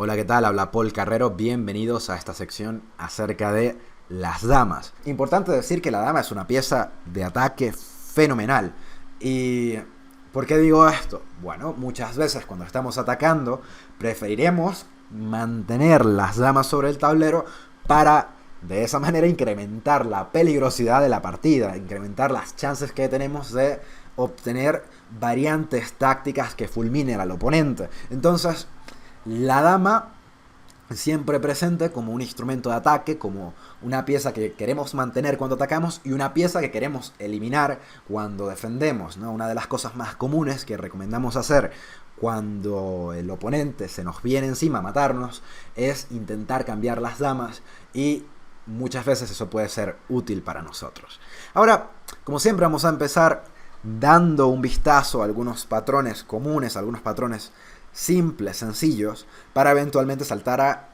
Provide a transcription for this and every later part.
Hola, ¿qué tal? Habla Paul Carrero. Bienvenidos a esta sección acerca de las damas. Importante decir que la dama es una pieza de ataque fenomenal. ¿Y por qué digo esto? Bueno, muchas veces cuando estamos atacando preferiremos mantener las damas sobre el tablero para de esa manera incrementar la peligrosidad de la partida, incrementar las chances que tenemos de obtener variantes tácticas que fulminen al oponente. Entonces, la dama siempre presente como un instrumento de ataque, como una pieza que queremos mantener cuando atacamos y una pieza que queremos eliminar cuando defendemos, ¿no? Una de las cosas más comunes que recomendamos hacer cuando el oponente se nos viene encima a matarnos es intentar cambiar las damas, y muchas veces eso puede ser útil para nosotros. Ahora, como siempre, vamos a empezar dando un vistazo a algunos patrones comunes, algunos patrones simples, sencillos, para eventualmente saltar a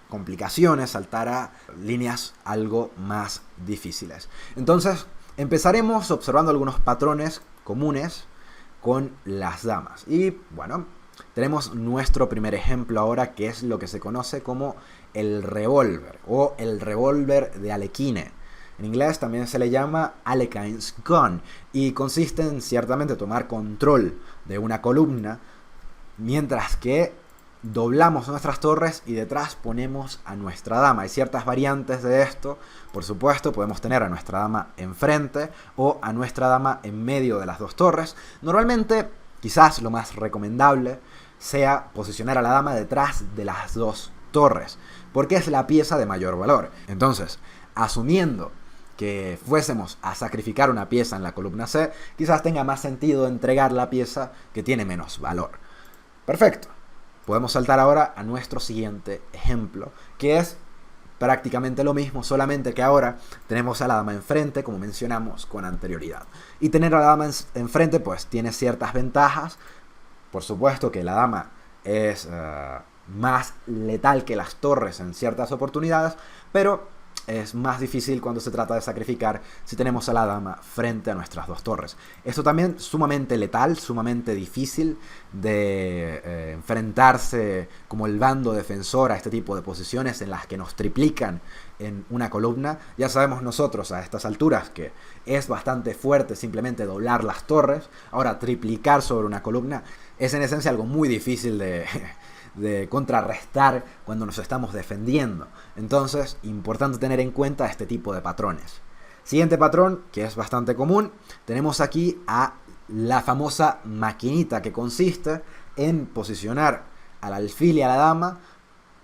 complicaciones, saltar a líneas algo más difíciles. Entonces, empezaremos observando algunos patrones comunes con las damas. Y bueno, tenemos nuestro primer ejemplo ahora, que es lo que se conoce como el revólver o el revólver de Alekhine. En inglés también se le llama Alekhine's Gun, y consiste en ciertamente tomar control de una columna mientras que doblamos nuestras torres y detrás ponemos a nuestra dama. Hay ciertas variantes de esto. Por supuesto, podemos tener a nuestra dama enfrente o a nuestra dama en medio de las dos torres. Normalmente, quizás lo más recomendable sea posicionar a la dama detrás de las dos torres, porque es la pieza de mayor valor. Entonces, asumiendo que fuésemos a sacrificar una pieza en la columna C, quizás tenga más sentido entregar la pieza que tiene menos valor. Perfecto. Podemos saltar ahora a nuestro siguiente ejemplo, que es prácticamente lo mismo, solamente que ahora tenemos a la dama enfrente, como mencionamos con anterioridad. Y tener a la dama enfrente pues tiene ciertas ventajas. Por supuesto que la dama es más letal que las torres en ciertas oportunidades, pero es más difícil cuando se trata de sacrificar si tenemos a la dama frente a nuestras dos torres. Esto también sumamente letal, sumamente difícil de enfrentarse como el bando defensor a este tipo de posiciones en las que nos triplican en una columna. Ya sabemos nosotros a estas alturas que es bastante fuerte simplemente doblar las torres. Ahora, triplicar sobre una columna es en esencia algo muy difícil de contrarrestar cuando nos estamos defendiendo. Entonces, importante tener en cuenta este tipo de patrones. Siguiente patrón, que es bastante común, tenemos aquí a la famosa maquinita, que consiste en posicionar al alfil y a la dama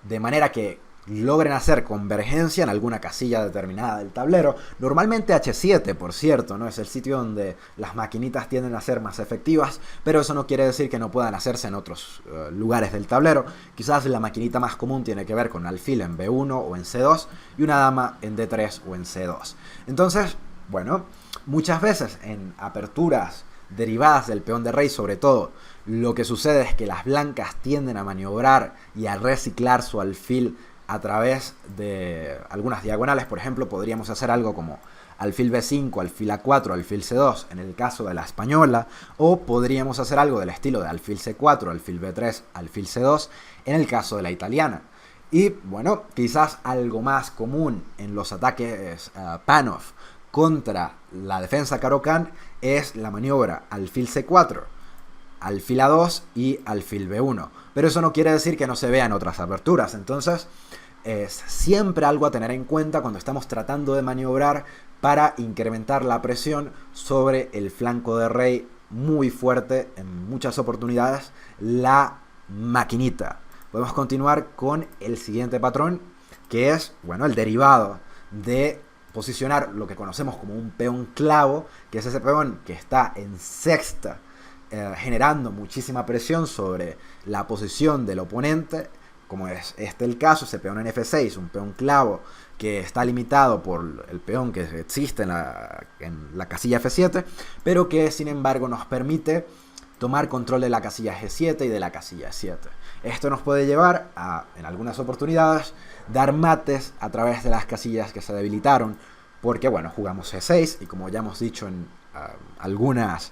de manera que logren hacer convergencia en alguna casilla determinada del tablero. Normalmente H7, por cierto, ¿no? Es el sitio donde las maquinitas tienden a ser más efectivas, pero eso no quiere decir que no puedan hacerse en otros lugares del tablero. Quizás la maquinita más común tiene que ver con alfil en B1 o en C2 y una dama en D3 o en C2. Entonces, bueno, muchas veces en aperturas derivadas del peón de rey, sobre todo, lo que sucede es que las blancas tienden a maniobrar y a reciclar su alfil a través de algunas diagonales. Por ejemplo, podríamos hacer algo como alfil B5, alfil A4, alfil C2 en el caso de la española, o podríamos hacer algo del estilo de alfil C4, alfil B3, alfil C2 en el caso de la italiana. Y bueno, quizás algo más común en los ataques Panov contra la defensa Caro-Kann es la maniobra alfil C4, alfil A2 y alfil B1. Pero eso no quiere decir que no se vean otras aperturas. Entonces, es siempre algo a tener en cuenta cuando estamos tratando de maniobrar para incrementar la presión sobre el flanco de rey muy fuerte en muchas oportunidades, la maquinita. Podemos continuar con el siguiente patrón, que es, bueno, el derivado de posicionar lo que conocemos como un peón clavo, que es ese peón que está en sexta, generando muchísima presión sobre la posición del oponente, como es este el caso, ese peón en F6, un peón clavo que está limitado por el peón que existe en la casilla F7, pero que sin embargo nos permite tomar control de la casilla G7 y de la casilla 7. Esto nos puede llevar a, en algunas oportunidades, dar mates a través de las casillas que se debilitaron, porque bueno, jugamos G6 y como ya hemos dicho en algunas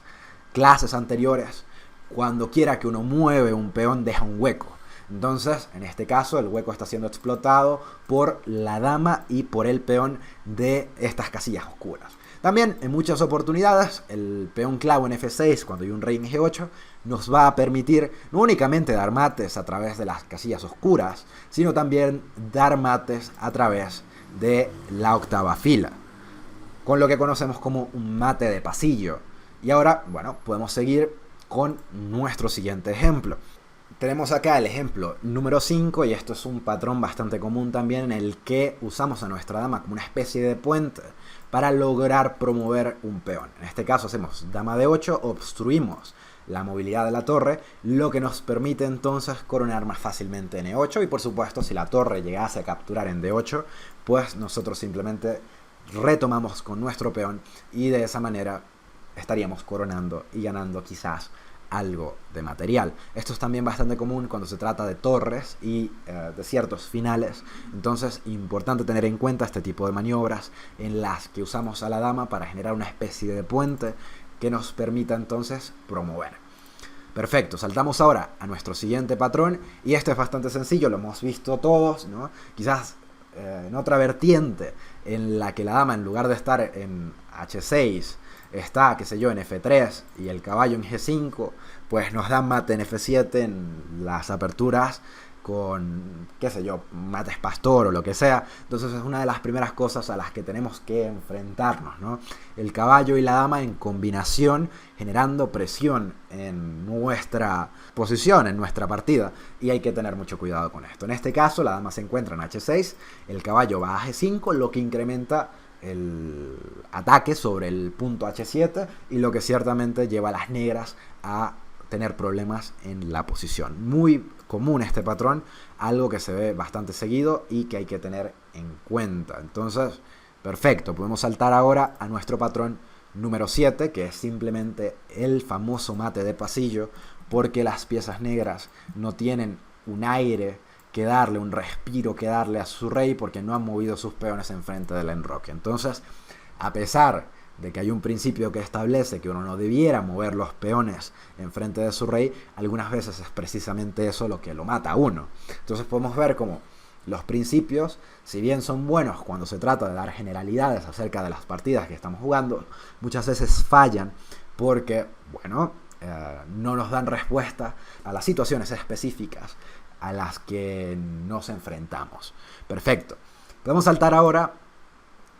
clases anteriores, cuando quiera que uno mueve un peón deja un hueco. Entonces, en este caso, el hueco está siendo explotado por la dama y por el peón de estas casillas oscuras. También, en muchas oportunidades, el peón clavo en F6, cuando hay un rey en G8, nos va a permitir no únicamente dar mates a través de las casillas oscuras, sino también dar mates a través de la octava fila, con lo que conocemos como un mate de pasillo. Y ahora, bueno, podemos seguir con nuestro siguiente ejemplo. Tenemos acá el ejemplo número 5, y esto es un patrón bastante común también, en el que usamos a nuestra dama como una especie de puente para lograr promover un peón. En este caso hacemos dama de 8, obstruimos la movilidad de la torre, lo que nos permite entonces coronar más fácilmente en E8, y por supuesto si la torre llegase a capturar en D8, pues nosotros simplemente retomamos con nuestro peón y de esa manera estaríamos coronando y ganando quizás algo de material. Esto es también bastante común cuando se trata de torres y de ciertos finales. Entonces, importante tener en cuenta este tipo de maniobras en las que usamos a la dama para generar una especie de puente que nos permita entonces promover. Perfecto, saltamos ahora a nuestro siguiente patrón, y este es bastante sencillo, lo hemos visto todos, ¿no? Quizás en otra vertiente en la que la dama, en lugar de estar en H6, está, qué sé yo, en F3 y el caballo en G5, pues nos dan mate en F7 en las aperturas con, qué sé yo, mates pastor o lo que sea. Entonces es una de las primeras cosas a las que tenemos que enfrentarnos, ¿no? El caballo y la dama en combinación, generando presión en nuestra posición, en nuestra partida, y hay que tener mucho cuidado con esto. En este caso la dama se encuentra en H6, el caballo va a G5, lo que incrementa el ataque sobre el punto H7, y lo que ciertamente lleva a las negras a tener problemas en la posición. Muy común este patrón, algo que se ve bastante seguido y que hay que tener en cuenta. Entonces, perfecto, podemos saltar ahora a nuestro patrón número 7, que es simplemente el famoso mate de pasillo, porque las piezas negras no tienen un aire que darle, un respiro que darle a su rey, porque no han movido sus peones enfrente del enroque. Entonces, a pesar de que hay un principio que establece que uno no debiera mover los peones enfrente de su rey, algunas veces es precisamente eso lo que lo mata a uno. Entonces podemos ver cómo los principios, si bien son buenos cuando se trata de dar generalidades acerca de las partidas que estamos jugando, muchas veces fallan porque, bueno, no nos dan respuesta a las situaciones específicas a las que nos enfrentamos. Perfecto. Podemos saltar ahora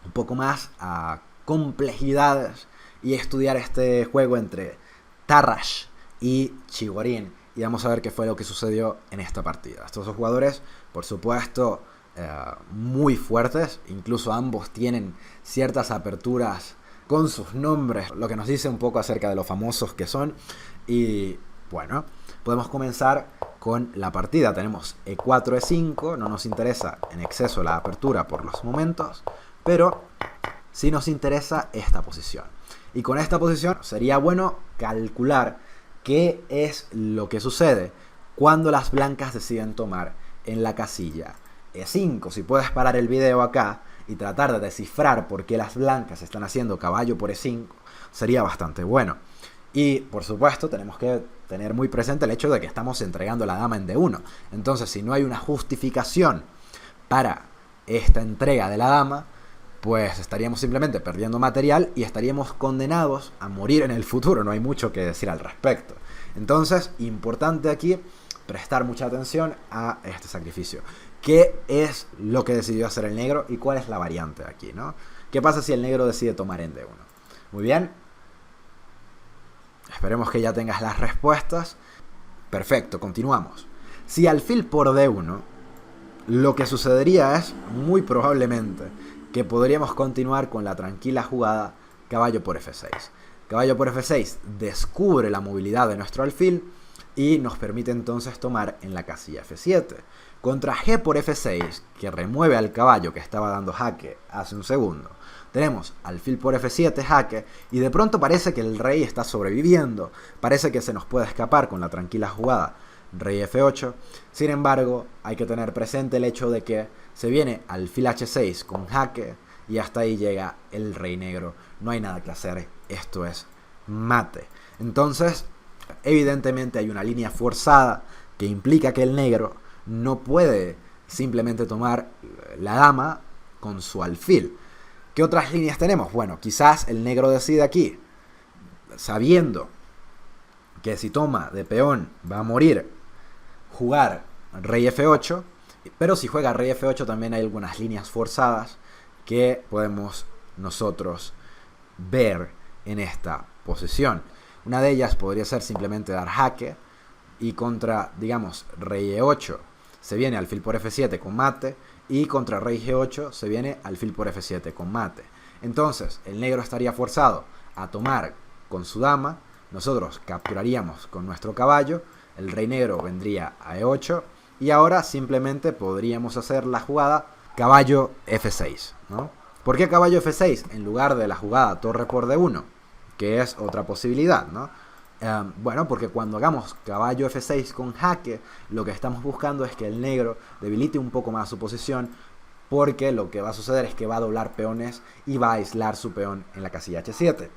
un poco más a complejidades y estudiar este juego entre Tarrasch y Chigorin, y vamos a ver qué fue lo que sucedió en esta partida. Estos dos jugadores, por supuesto, muy fuertes, incluso ambos tienen ciertas aperturas con sus nombres, lo que nos dice un poco acerca de lo famosos que son. Y bueno, podemos comenzar con la partida. Tenemos E4, E5, no nos interesa en exceso la apertura por los momentos, pero sí nos interesa esta posición. Y con esta posición sería bueno calcular qué es lo que sucede cuando las blancas deciden tomar en la casilla E5. Si puedes parar el video acá y tratar de descifrar por qué las blancas están haciendo caballo por E5, sería bastante bueno. Y por supuesto tenemos que tener muy presente el hecho de que estamos entregando la dama en D1. Entonces, si no hay una justificación para esta entrega de la dama, pues estaríamos simplemente perdiendo material y estaríamos condenados a morir en el futuro. No hay mucho que decir al respecto. Entonces, importante aquí prestar mucha atención a este sacrificio. ¿Qué es lo que decidió hacer el negro y cuál es la variante aquí, ¿no? ¿Qué pasa si el negro decide tomar en D1? Muy bien. Esperemos que ya tengas las respuestas. Perfecto, continuamos. Si alfil por D1, lo que sucedería es, muy probablemente, que podríamos continuar con la tranquila jugada caballo por F6. Caballo por F6 descubre la movilidad de nuestro alfil y nos permite entonces tomar en la casilla F7. Contra G por F6, que remueve al caballo que estaba dando jaque hace un segundo, tenemos alfil por F7, jaque, y de pronto parece que el rey está sobreviviendo. Parece que se nos puede escapar con la tranquila jugada rey F8. Sin embargo, hay que tener presente el hecho de que se viene alfil H6 con jaque y hasta ahí llega el rey negro. No hay nada que hacer, esto es mate. Entonces, evidentemente hay una línea forzada que implica que el negro no puede simplemente tomar la dama con su alfil. ¿Qué otras líneas tenemos? Bueno, quizás el negro decide aquí, sabiendo que si toma de peón va a morir, jugar rey F8, pero si juega rey F8 también hay algunas líneas forzadas que podemos nosotros ver en esta posición. Una de ellas podría ser simplemente dar jaque y contra, digamos, rey E8 se viene alfil por F7 con mate, y contra rey G8 se viene alfil por F7 con mate. Entonces el negro estaría forzado a tomar con su dama, nosotros capturaríamos con nuestro caballo, el rey negro vendría a E8 y ahora simplemente podríamos hacer la jugada caballo F6, ¿no? ¿Por qué caballo F6 en lugar de la jugada torre por D1? Que es otra posibilidad, ¿no? Bueno, porque cuando hagamos caballo F6 con jaque, lo que estamos buscando es que el negro debilite un poco más su posición, porque lo que va a suceder es que va a doblar peones y va a aislar su peón en la casilla H7,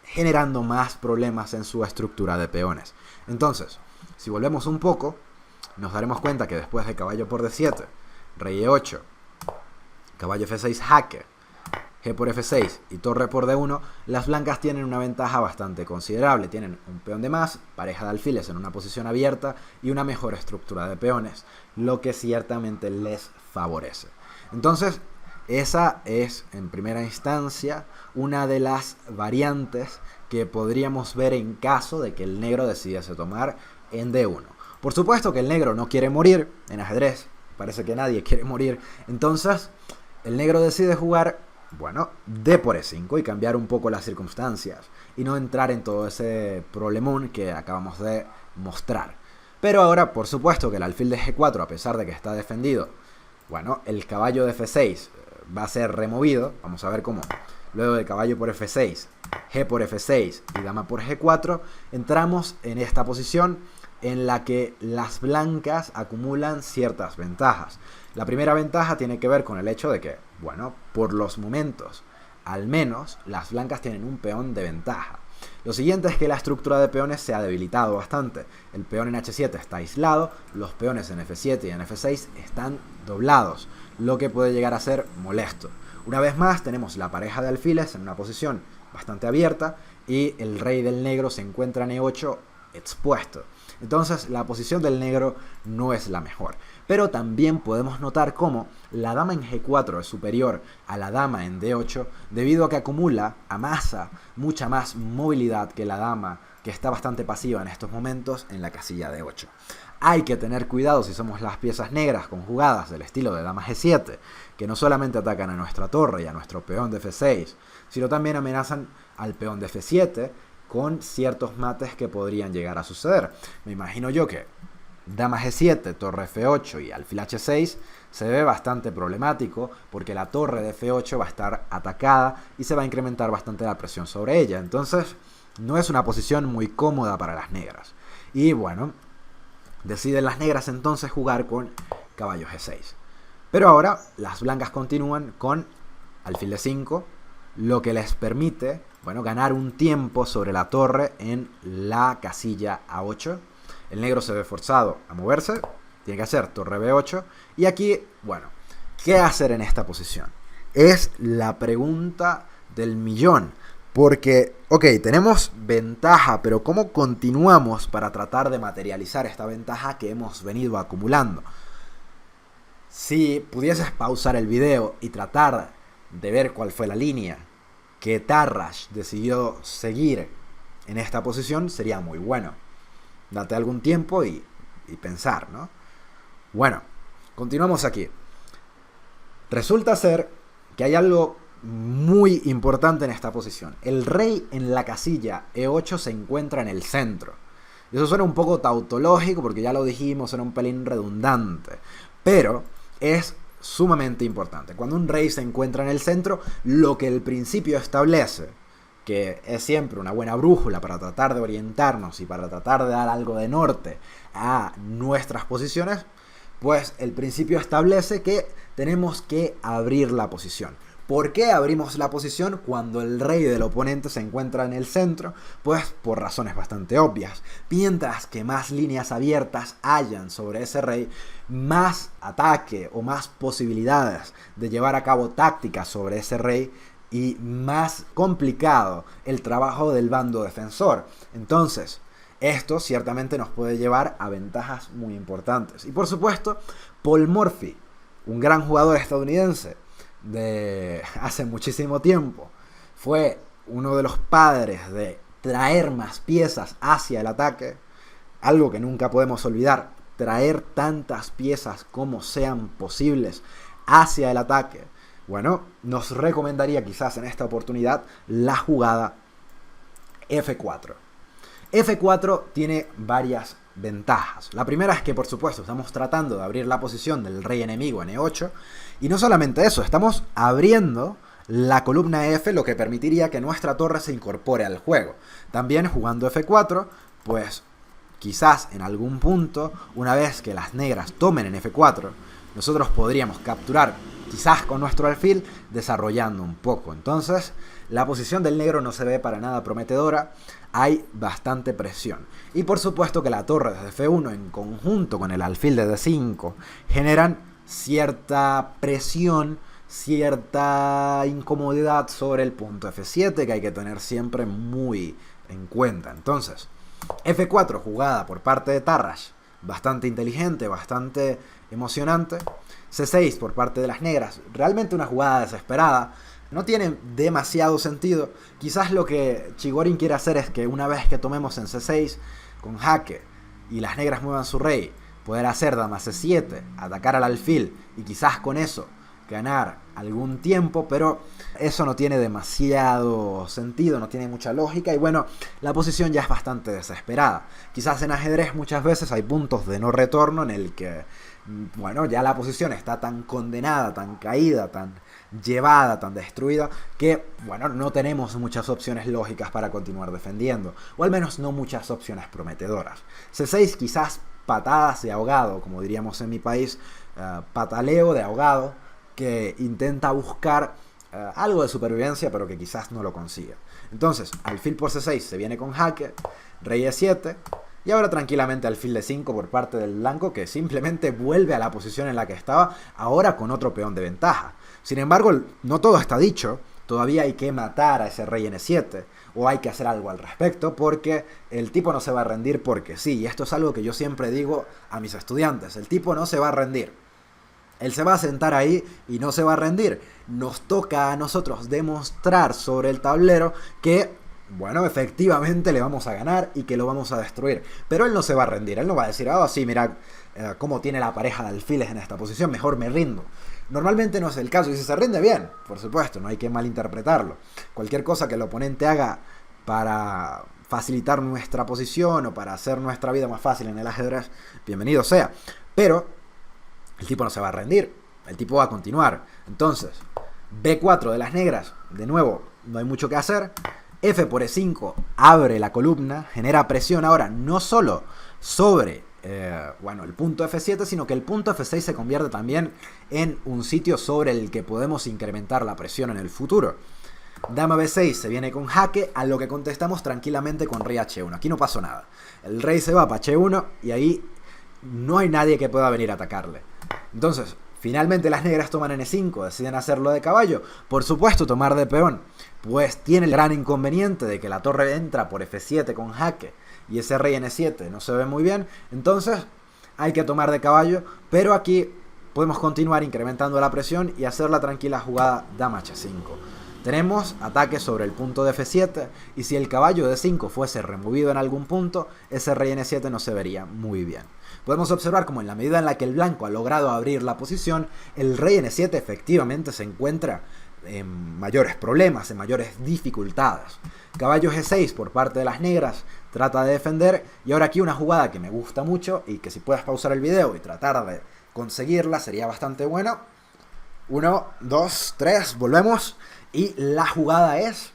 generando más problemas en su estructura de peones. Entonces, si volvemos un poco, nos daremos cuenta que después de caballo por D7, rey E8, caballo F6 jaque, G por F6 y torre por D1, las blancas tienen una ventaja bastante considerable. Tienen un peón de más, pareja de alfiles en una posición abierta y una mejor estructura de peones, lo que ciertamente les favorece. Entonces, esa es en primera instancia una de las variantes que podríamos ver en caso de que el negro decidiese tomar en D1. Por supuesto que el negro no quiere morir en ajedrez, parece que nadie quiere morir, entonces el negro decide jugar, bueno, D por E5 y cambiar un poco las circunstancias y no entrar en todo ese problemón que acabamos de mostrar. Pero ahora, por supuesto que el alfil de G4, a pesar de que está defendido, bueno, el caballo de F6 va a ser removido, vamos a ver cómo. Luego de caballo por F6, G por F6 y dama por G4, entramos en esta posición en la que las blancas acumulan ciertas ventajas. La primera ventaja tiene que ver con el hecho de que, bueno, por los momentos, al menos, las blancas tienen un peón de ventaja. Lo siguiente es que la estructura de peones se ha debilitado bastante. El peón en H7 está aislado, los peones en F7 y en F6 están doblados, lo que puede llegar a ser molesto. Una vez más tenemos la pareja de alfiles en una posición bastante abierta y el rey del negro se encuentra en E8 expuesto. Entonces la posición del negro no es la mejor. Pero también podemos notar cómo la dama en G4 es superior a la dama en D8 debido a que amasa mucha más movilidad que la dama, que está bastante pasiva en estos momentos en la casilla D8. Hay que tener cuidado si somos las piezas negras con jugadas del estilo de dama G7, que no solamente atacan a nuestra torre y a nuestro peón de F6, sino también amenazan al peón de F7 con ciertos mates que podrían llegar a suceder. Me imagino yo que dama G7, torre F8 y alfil H6 se ve bastante problemático porque la torre de F8 va a estar atacada y se va a incrementar bastante la presión sobre ella. Entonces no es una posición muy cómoda para las negras. Y bueno, deciden las negras entonces jugar con caballo G6. Pero ahora las blancas continúan con alfil D5, lo que les permite, bueno, ganar un tiempo sobre la torre en la casilla A8. El negro se ve forzado a moverse, tiene que hacer torre B8. Y aquí, bueno, ¿qué hacer en esta posición? Es la pregunta del millón. Porque, ok, tenemos ventaja, pero ¿cómo continuamos para tratar de materializar esta ventaja que hemos venido acumulando? Si pudieses pausar el video y tratar de ver cuál fue la línea que Tarrasch decidió seguir en esta posición, sería muy bueno. Date algún tiempo y pensar, ¿no? Bueno, continuamos aquí. Resulta ser que hay algo muy importante en esta posición. El rey en la casilla E8 se encuentra en el centro. Y eso suena un poco tautológico porque ya lo dijimos, era un pelín redundante. Pero es sumamente importante. Cuando un rey se encuentra en el centro, lo que el principio establece, que es siempre una buena brújula para tratar de orientarnos y para tratar de dar algo de norte a nuestras posiciones, pues el principio establece que tenemos que abrir la posición. ¿Por qué abrimos la posición cuando el rey del oponente se encuentra en el centro? Pues por razones bastante obvias. Mientras que más líneas abiertas hayan sobre ese rey, más ataque o más posibilidades de llevar a cabo tácticas sobre ese rey y más complicado el trabajo del bando defensor. Entonces, esto ciertamente nos puede llevar a ventajas muy importantes. Y por supuesto, Paul Morphy, un gran jugador estadounidense de hace muchísimo tiempo, fue uno de los padres de traer más piezas hacia el ataque, algo que nunca podemos olvidar, traer tantas piezas como sean posibles hacia el ataque. Bueno, nos recomendaría quizás en esta oportunidad la jugada F4. F4 tiene varias ventajas. La primera es que, por supuesto, estamos tratando de abrir la posición del rey enemigo en E8, y no solamente eso, estamos abriendo la columna F, lo que permitiría que nuestra torre se incorpore al juego. También jugando F4, pues quizás en algún punto, una vez que las negras tomen en F4, nosotros podríamos capturar, quizás con nuestro alfil, desarrollando un poco. Entonces, la posición del negro no se ve para nada prometedora, hay bastante presión. Y por supuesto que la torre desde F1 en conjunto con el alfil de D5 generan cierta presión, cierta incomodidad sobre el punto F7 que hay que tener siempre muy en cuenta. Entonces, F4 jugada por parte de Tarrasch, bastante inteligente, bastante emocionante. C6 por parte de las negras, realmente una jugada desesperada, no tiene demasiado sentido. Quizás lo que Chigorin quiere hacer es que una vez que tomemos en C6 con jaque y las negras muevan su rey, poder hacer dama C7, atacar al alfil y quizás con eso ganar algún tiempo, pero eso no tiene demasiado sentido, no tiene mucha lógica y bueno, la posición ya es bastante desesperada. Quizás en ajedrez muchas veces hay puntos de no retorno en el que, bueno, ya la posición está tan condenada, tan caída, tan llevada, tan destruida, que, bueno, no tenemos muchas opciones lógicas para continuar defendiendo, o al menos no muchas opciones prometedoras. C6 quizás patadas de ahogado, como diríamos en mi país, pataleo de ahogado, que intenta buscar algo de supervivencia, pero que quizás no lo consiga. Entonces, alfil por C6 se viene con jaque, rey E7, y ahora tranquilamente alfil D5 por parte del blanco, que simplemente vuelve a la posición en la que estaba, ahora con otro peón de ventaja. Sin embargo, no todo está dicho, todavía hay que matar a ese rey N7, o hay que hacer algo al respecto, porque el tipo no se va a rendir porque sí, y esto es algo que yo siempre digo a mis estudiantes, el tipo no se va a rendir. Él se va a sentar ahí y no se va a rendir. Nos toca a nosotros demostrar sobre el tablero que, bueno, efectivamente le vamos a ganar y que lo vamos a destruir. Pero él no se va a rendir. Él no va a decir, oh, sí, mira cómo tiene la pareja de alfiles en esta posición, mejor me rindo. Normalmente no es el caso. Y si se rinde, bien, por supuesto, no hay que malinterpretarlo. Cualquier cosa que el oponente haga para facilitar nuestra posición o para hacer nuestra vida más fácil en el ajedrez, bienvenido sea. Pero el tipo no se va a rendir, el tipo va a continuar. Entonces, B4 de las negras, de nuevo, no hay mucho que hacer. F por E5 abre la columna, genera presión ahora no solo sobre el punto F7, sino que el punto F6 se convierte también en un sitio sobre el que podemos incrementar la presión en el futuro. Dama B6 se viene con jaque, a lo que contestamos tranquilamente con rey H1. Aquí no pasó nada. El rey se va para H1 y ahí no hay nadie que pueda venir a atacarle. Entonces, finalmente las negras toman N5, deciden hacerlo de caballo. Por supuesto, tomar de peón, pues tiene el gran inconveniente de que la torre entra por F7 con jaque y ese rey N7 no se ve muy bien. Entonces, hay que tomar de caballo, pero aquí podemos continuar incrementando la presión y hacer la tranquila jugada dama H5. Tenemos ataque sobre el punto de F7 y si el caballo de 5 fuese removido en algún punto, ese rey N7 no se vería muy bien. Podemos observar como en la medida en la que el blanco ha logrado abrir la posición, el rey N7 efectivamente se encuentra en mayores problemas, en mayores dificultades. Caballo G6 por parte de las negras trata de defender y ahora aquí una jugada que me gusta mucho y que si puedes pausar el video y tratar de conseguirla sería bastante bueno. 1, 2, 3, volvemos. Y la jugada es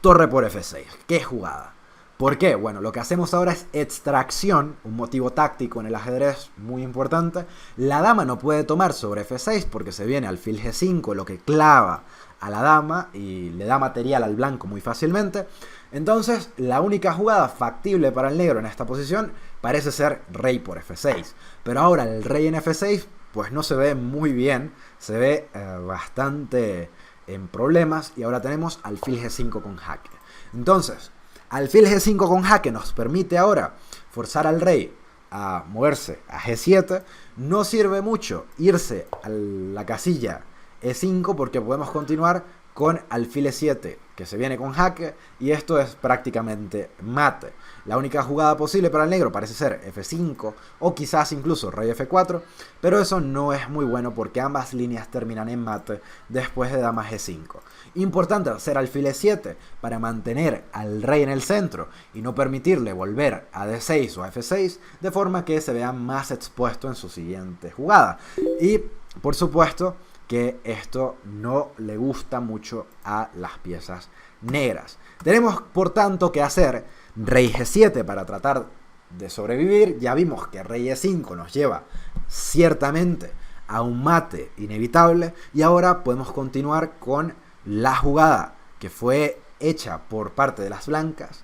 torre por F6. ¿Qué jugada? ¿Por qué? Bueno, lo que hacemos ahora es extracción, un motivo táctico en el ajedrez muy importante. La dama no puede tomar sobre F6 porque se viene alfil G5, lo que clava a la dama y le da material al blanco muy fácilmente. Entonces, la única jugada factible para el negro en esta posición parece ser rey por F6. Pero ahora el rey en F6 pues no se ve muy bien, se ve bastante en problemas y ahora tenemos alfil G5 con jaque. Entonces, alfil G5 con jaque nos permite ahora forzar al rey a moverse a G7. No sirve mucho irse a la casilla E5 porque podemos continuar con alfil E7 que se viene con jaque y esto es prácticamente mate. La única jugada posible para el negro parece ser F5 o quizás incluso rey F4, pero eso no es muy bueno porque ambas líneas terminan en mate después de dama G5. Importante hacer alfil E7 para mantener al rey en el centro y no permitirle volver a D6 o a F6 de forma que se vea más expuesto en su siguiente jugada. Y por supuesto que esto no le gusta mucho a las piezas negras. Tenemos por tanto que hacer rey G7 para tratar de sobrevivir. Ya vimos que rey E5 nos lleva ciertamente a un mate inevitable y ahora podemos continuar con la jugada que fue hecha por parte de las blancas,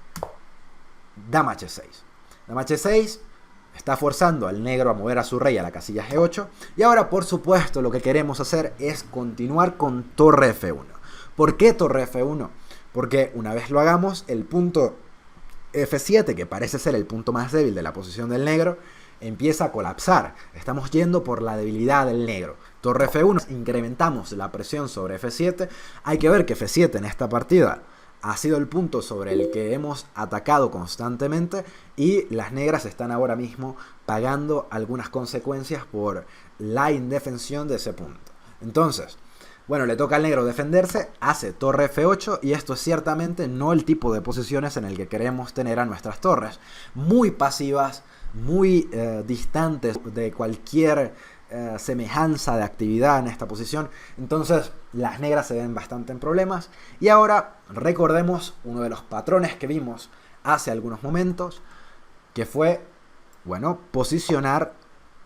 dama H6. Dama H6 está forzando al negro a mover a su rey a la casilla G8 y ahora por supuesto lo que queremos hacer es continuar con torre F1. ¿Por qué torre F1? Porque una vez lo hagamos, el punto F7, que parece ser el punto más débil de la posición del negro, empieza a colapsar. Estamos yendo por la debilidad del negro. Torre F1, incrementamos la presión sobre F7. Hay que ver que F7 en esta partida ha sido el punto sobre el que hemos atacado constantemente y las negras están ahora mismo pagando algunas consecuencias por la indefensión de ese punto. Entonces, bueno, le toca al negro defenderse, hace torre F8 y esto es ciertamente no el tipo de posiciones en el que queremos tener a nuestras torres. Muy pasivas, muy distantes de cualquier semejanza de actividad en esta posición. Entonces las negras se ven bastante en problemas. Y ahora recordemos uno de los patrones que vimos hace algunos momentos, que fue, bueno, posicionar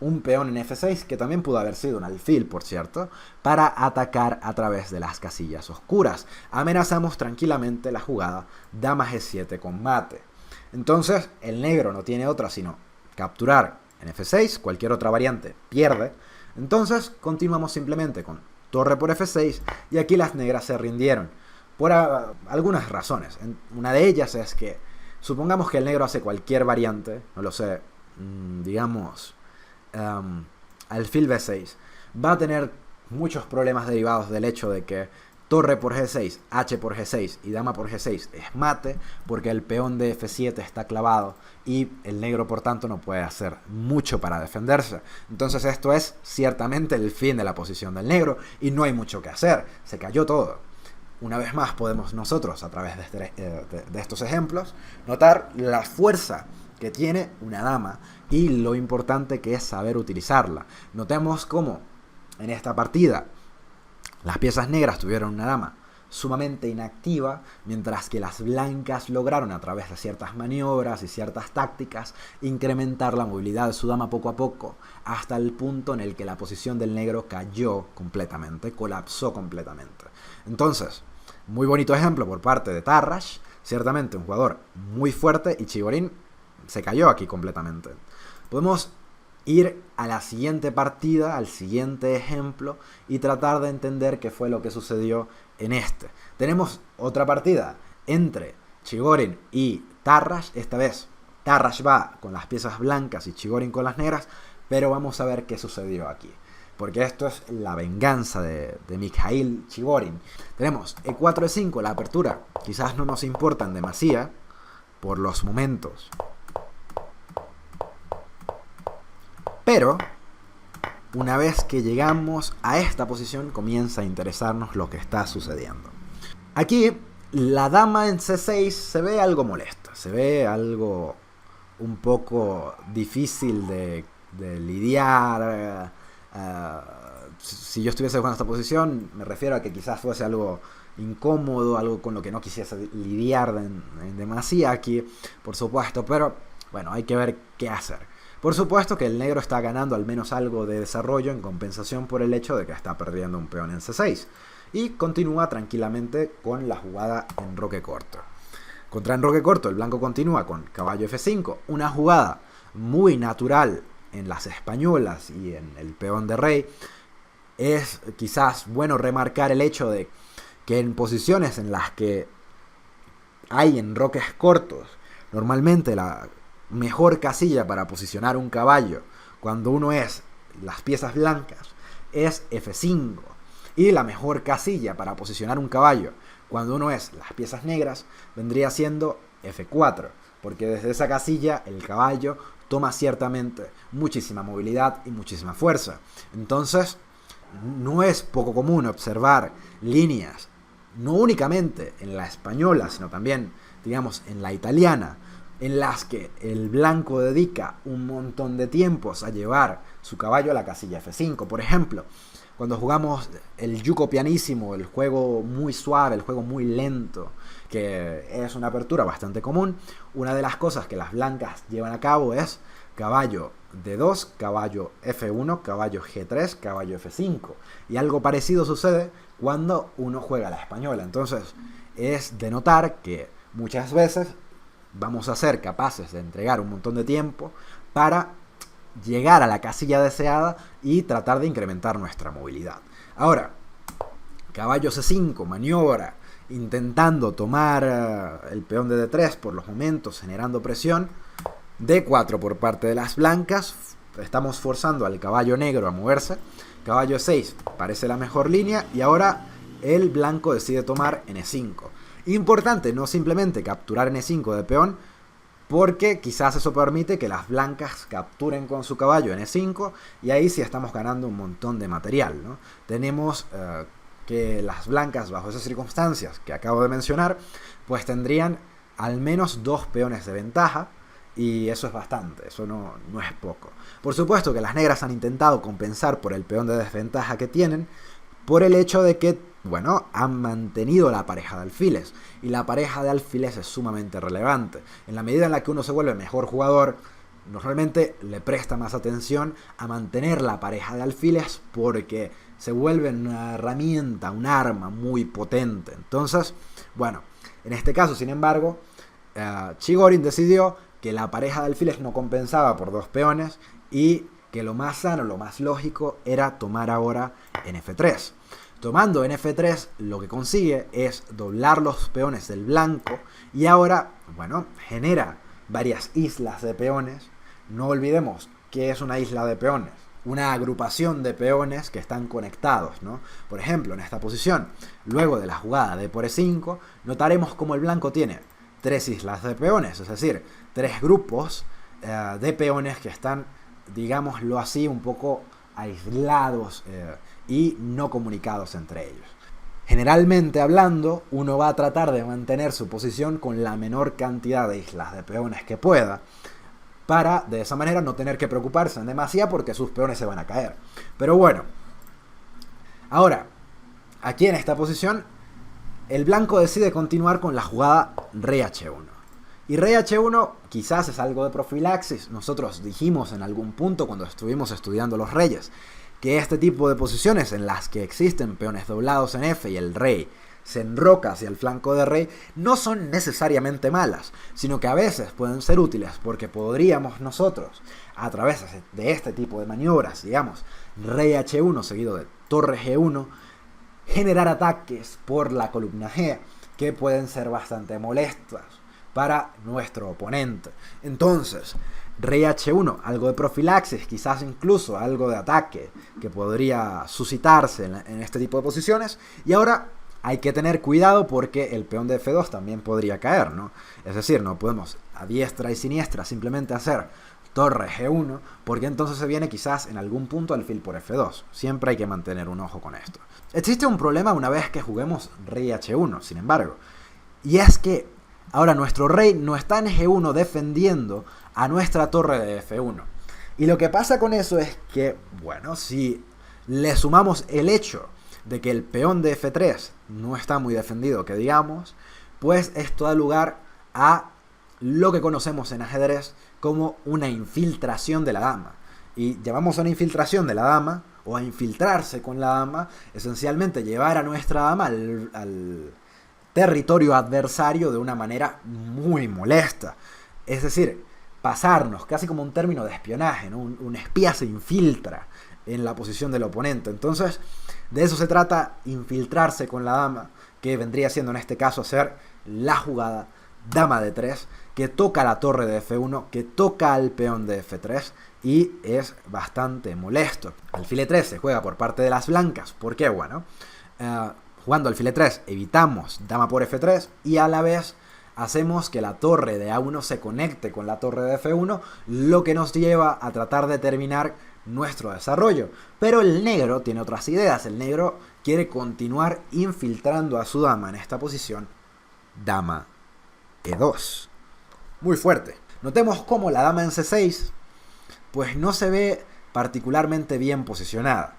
un peón en F6, que también pudo haber sido un alfil, por cierto, para atacar a través de las casillas oscuras. Amenazamos tranquilamente la jugada dama G7 con mate. Entonces el negro no tiene otra sino capturar en F6, cualquier otra variante pierde. Entonces continuamos simplemente con torre por F6 y aquí las negras se rindieron por algunas razones. Una de ellas es que supongamos que el negro hace cualquier variante, no lo sé, digamos alfil B6, va a tener muchos problemas derivados del hecho de que torre por G6, H por G6 y dama por G6 es mate porque el peón de F7 está clavado y el negro por tanto no puede hacer mucho para defenderse. Entonces esto es ciertamente el fin de la posición del negro y no hay mucho que hacer, se cayó todo. Una vez más podemos nosotros a través de estos ejemplos notar la fuerza que tiene una dama y lo importante que es saber utilizarla. Notemos cómo en esta partida las piezas negras tuvieron una dama sumamente inactiva, mientras que las blancas lograron a través de ciertas maniobras y ciertas tácticas incrementar la movilidad de su dama poco a poco, hasta el punto en el que la posición del negro cayó completamente, colapsó completamente. Entonces, muy bonito ejemplo por parte de Tarrasch, ciertamente un jugador muy fuerte y Chigorin se cayó aquí completamente. Podemos ir a la siguiente partida, al siguiente ejemplo y tratar de entender qué fue lo que sucedió en este. Tenemos otra partida entre Chigorin y Tarrasch. Esta vez Tarrasch va con las piezas blancas y Chigorin con las negras, pero vamos a ver qué sucedió aquí, porque esto es la venganza de Mikhail Chigorin. Tenemos E4, E5, la apertura quizás no nos importa en demasía por los momentos, pero una vez que llegamos a esta posición comienza a interesarnos lo que está sucediendo. Aquí la dama en C6 se ve algo molesta, se ve algo un poco difícil de lidiar. si yo estuviese jugando esta posición, me refiero a que quizás fuese algo incómodo, algo con lo que no quisiese lidiar en demasía aquí, por supuesto, pero bueno, hay que ver qué hacer. Por supuesto que el negro está ganando al menos algo de desarrollo en compensación por el hecho de que está perdiendo un peón en C6. Y continúa tranquilamente con la jugada enroque corto. Contra enroque corto el blanco continúa con caballo F5, una jugada muy natural en las españolas y en el peón de rey. Es quizás bueno remarcar el hecho de que en posiciones en las que hay enroques cortos, normalmente la mejor casilla para posicionar un caballo cuando uno es las piezas blancas es F5, y la mejor casilla para posicionar un caballo cuando uno es las piezas negras vendría siendo F4, porque desde esa casilla el caballo toma ciertamente muchísima movilidad y muchísima fuerza. Entonces no es poco común observar líneas, no únicamente en la española, sino también, digamos, en la italiana, en las que el blanco dedica un montón de tiempos a llevar su caballo a la casilla F5. Por ejemplo, cuando jugamos el yuco pianísimo, el juego muy suave, el juego muy lento, que es una apertura bastante común, una de las cosas que las blancas llevan a cabo es caballo D2, caballo F1, caballo G3, caballo F5. Y algo parecido sucede cuando uno juega la española. Entonces es de notar que muchas veces vamos a ser capaces de entregar un montón de tiempo para llegar a la casilla deseada y tratar de incrementar nuestra movilidad. Ahora, caballo C5, maniobra, intentando tomar el peón de D3 por los momentos, generando presión. D4 por parte de las blancas, estamos forzando al caballo negro a moverse. Caballo 6 parece la mejor línea y ahora el blanco decide tomar en E5. Importante no simplemente capturar en E5 de peón, porque quizás eso permite que las blancas capturen con su caballo en E5 y ahí sí estamos ganando un montón de material, ¿no? Tenemos que las blancas bajo esas circunstancias que acabo de mencionar pues tendrían al menos 2 peones de ventaja, y eso es bastante, eso no es poco. Por supuesto que las negras han intentado compensar por el peón de desventaja que tienen por el hecho de que, bueno, han mantenido la pareja de alfiles, y la pareja de alfiles es sumamente relevante. En la medida en la que uno se vuelve mejor jugador, normalmente le presta más atención a mantener la pareja de alfiles porque se vuelve una herramienta, un arma muy potente. Entonces, bueno, en este caso, sin embargo, Chigorin decidió que la pareja de alfiles no compensaba por 2 peones y que lo más sano, lo más lógico era tomar ahora en F3. Tomando en F3 lo que consigue es doblar los peones del blanco y ahora, bueno, genera varias islas de peones. No olvidemos que es una isla de peones, una agrupación de peones que están conectados, ¿no? Por ejemplo, en esta posición, luego de la jugada de por E5, notaremos como el blanco tiene 3 islas de peones, es decir, 3 grupos de peones que están, digámoslo así, un poco aislados y no comunicados entre ellos. Generalmente hablando, uno va a tratar de mantener su posición con la menor cantidad de islas de peones que pueda, para de esa manera no tener que preocuparse en demasía porque sus peones se van a caer. Pero bueno, ahora, aquí en esta posición, el blanco decide continuar con la jugada rey H1. Y rey H1 quizás es algo de profilaxis. Nosotros dijimos en algún punto cuando estuvimos estudiando los reyes que este tipo de posiciones en las que existen peones doblados en F y el rey se enroca hacia el flanco de rey no son necesariamente malas, sino que a veces pueden ser útiles porque podríamos nosotros, a través de este tipo de maniobras, digamos, rey H1 seguido de torre G1, generar ataques por la columna G que pueden ser bastante molestas para nuestro oponente. Entonces, rey H1, algo de profilaxis, quizás incluso algo de ataque que podría suscitarse en este tipo de posiciones. Y ahora hay que tener cuidado porque el peón de F2 también podría caer, ¿no? Es decir, no podemos a diestra y siniestra simplemente hacer torre G1, porque entonces se viene quizás en algún punto alfil por F2. Siempre hay que mantener un ojo con esto. Existe un problema una vez que juguemos rey H1, sin embargo, y es que ahora nuestro rey no está en G1 defendiendo a nuestra torre de F1. Y lo que pasa con eso es que, bueno, si le sumamos el hecho de que el peón de F3 no está muy defendido, que digamos, pues esto da lugar a lo que conocemos en ajedrez como una infiltración de la dama. Y llamamos a una infiltración de la dama, o a infiltrarse con la dama, esencialmente llevar a nuestra dama al territorio adversario de una manera muy molesta. Es decir, pasarnos, casi como un término de espionaje, ¿no? Un espía se infiltra en la posición del oponente. Entonces, de eso se trata, infiltrarse con la dama, que vendría siendo en este caso ser la jugada dama de 3, que toca la torre de F1, que toca al peón de F3 y es bastante molesto. Alfil E3 se juega por parte de las blancas. ¿Por qué? Bueno, jugando alfil E3 evitamos dama por F3 y a la vez hacemos que la torre de A1 se conecte con la torre de F1, lo que nos lleva a tratar de terminar nuestro desarrollo. Pero el negro tiene otras ideas. El negro quiere continuar infiltrando a su dama en esta posición. Dama E2. Muy fuerte. Notemos cómo la dama en C6 pues no se ve particularmente bien posicionada.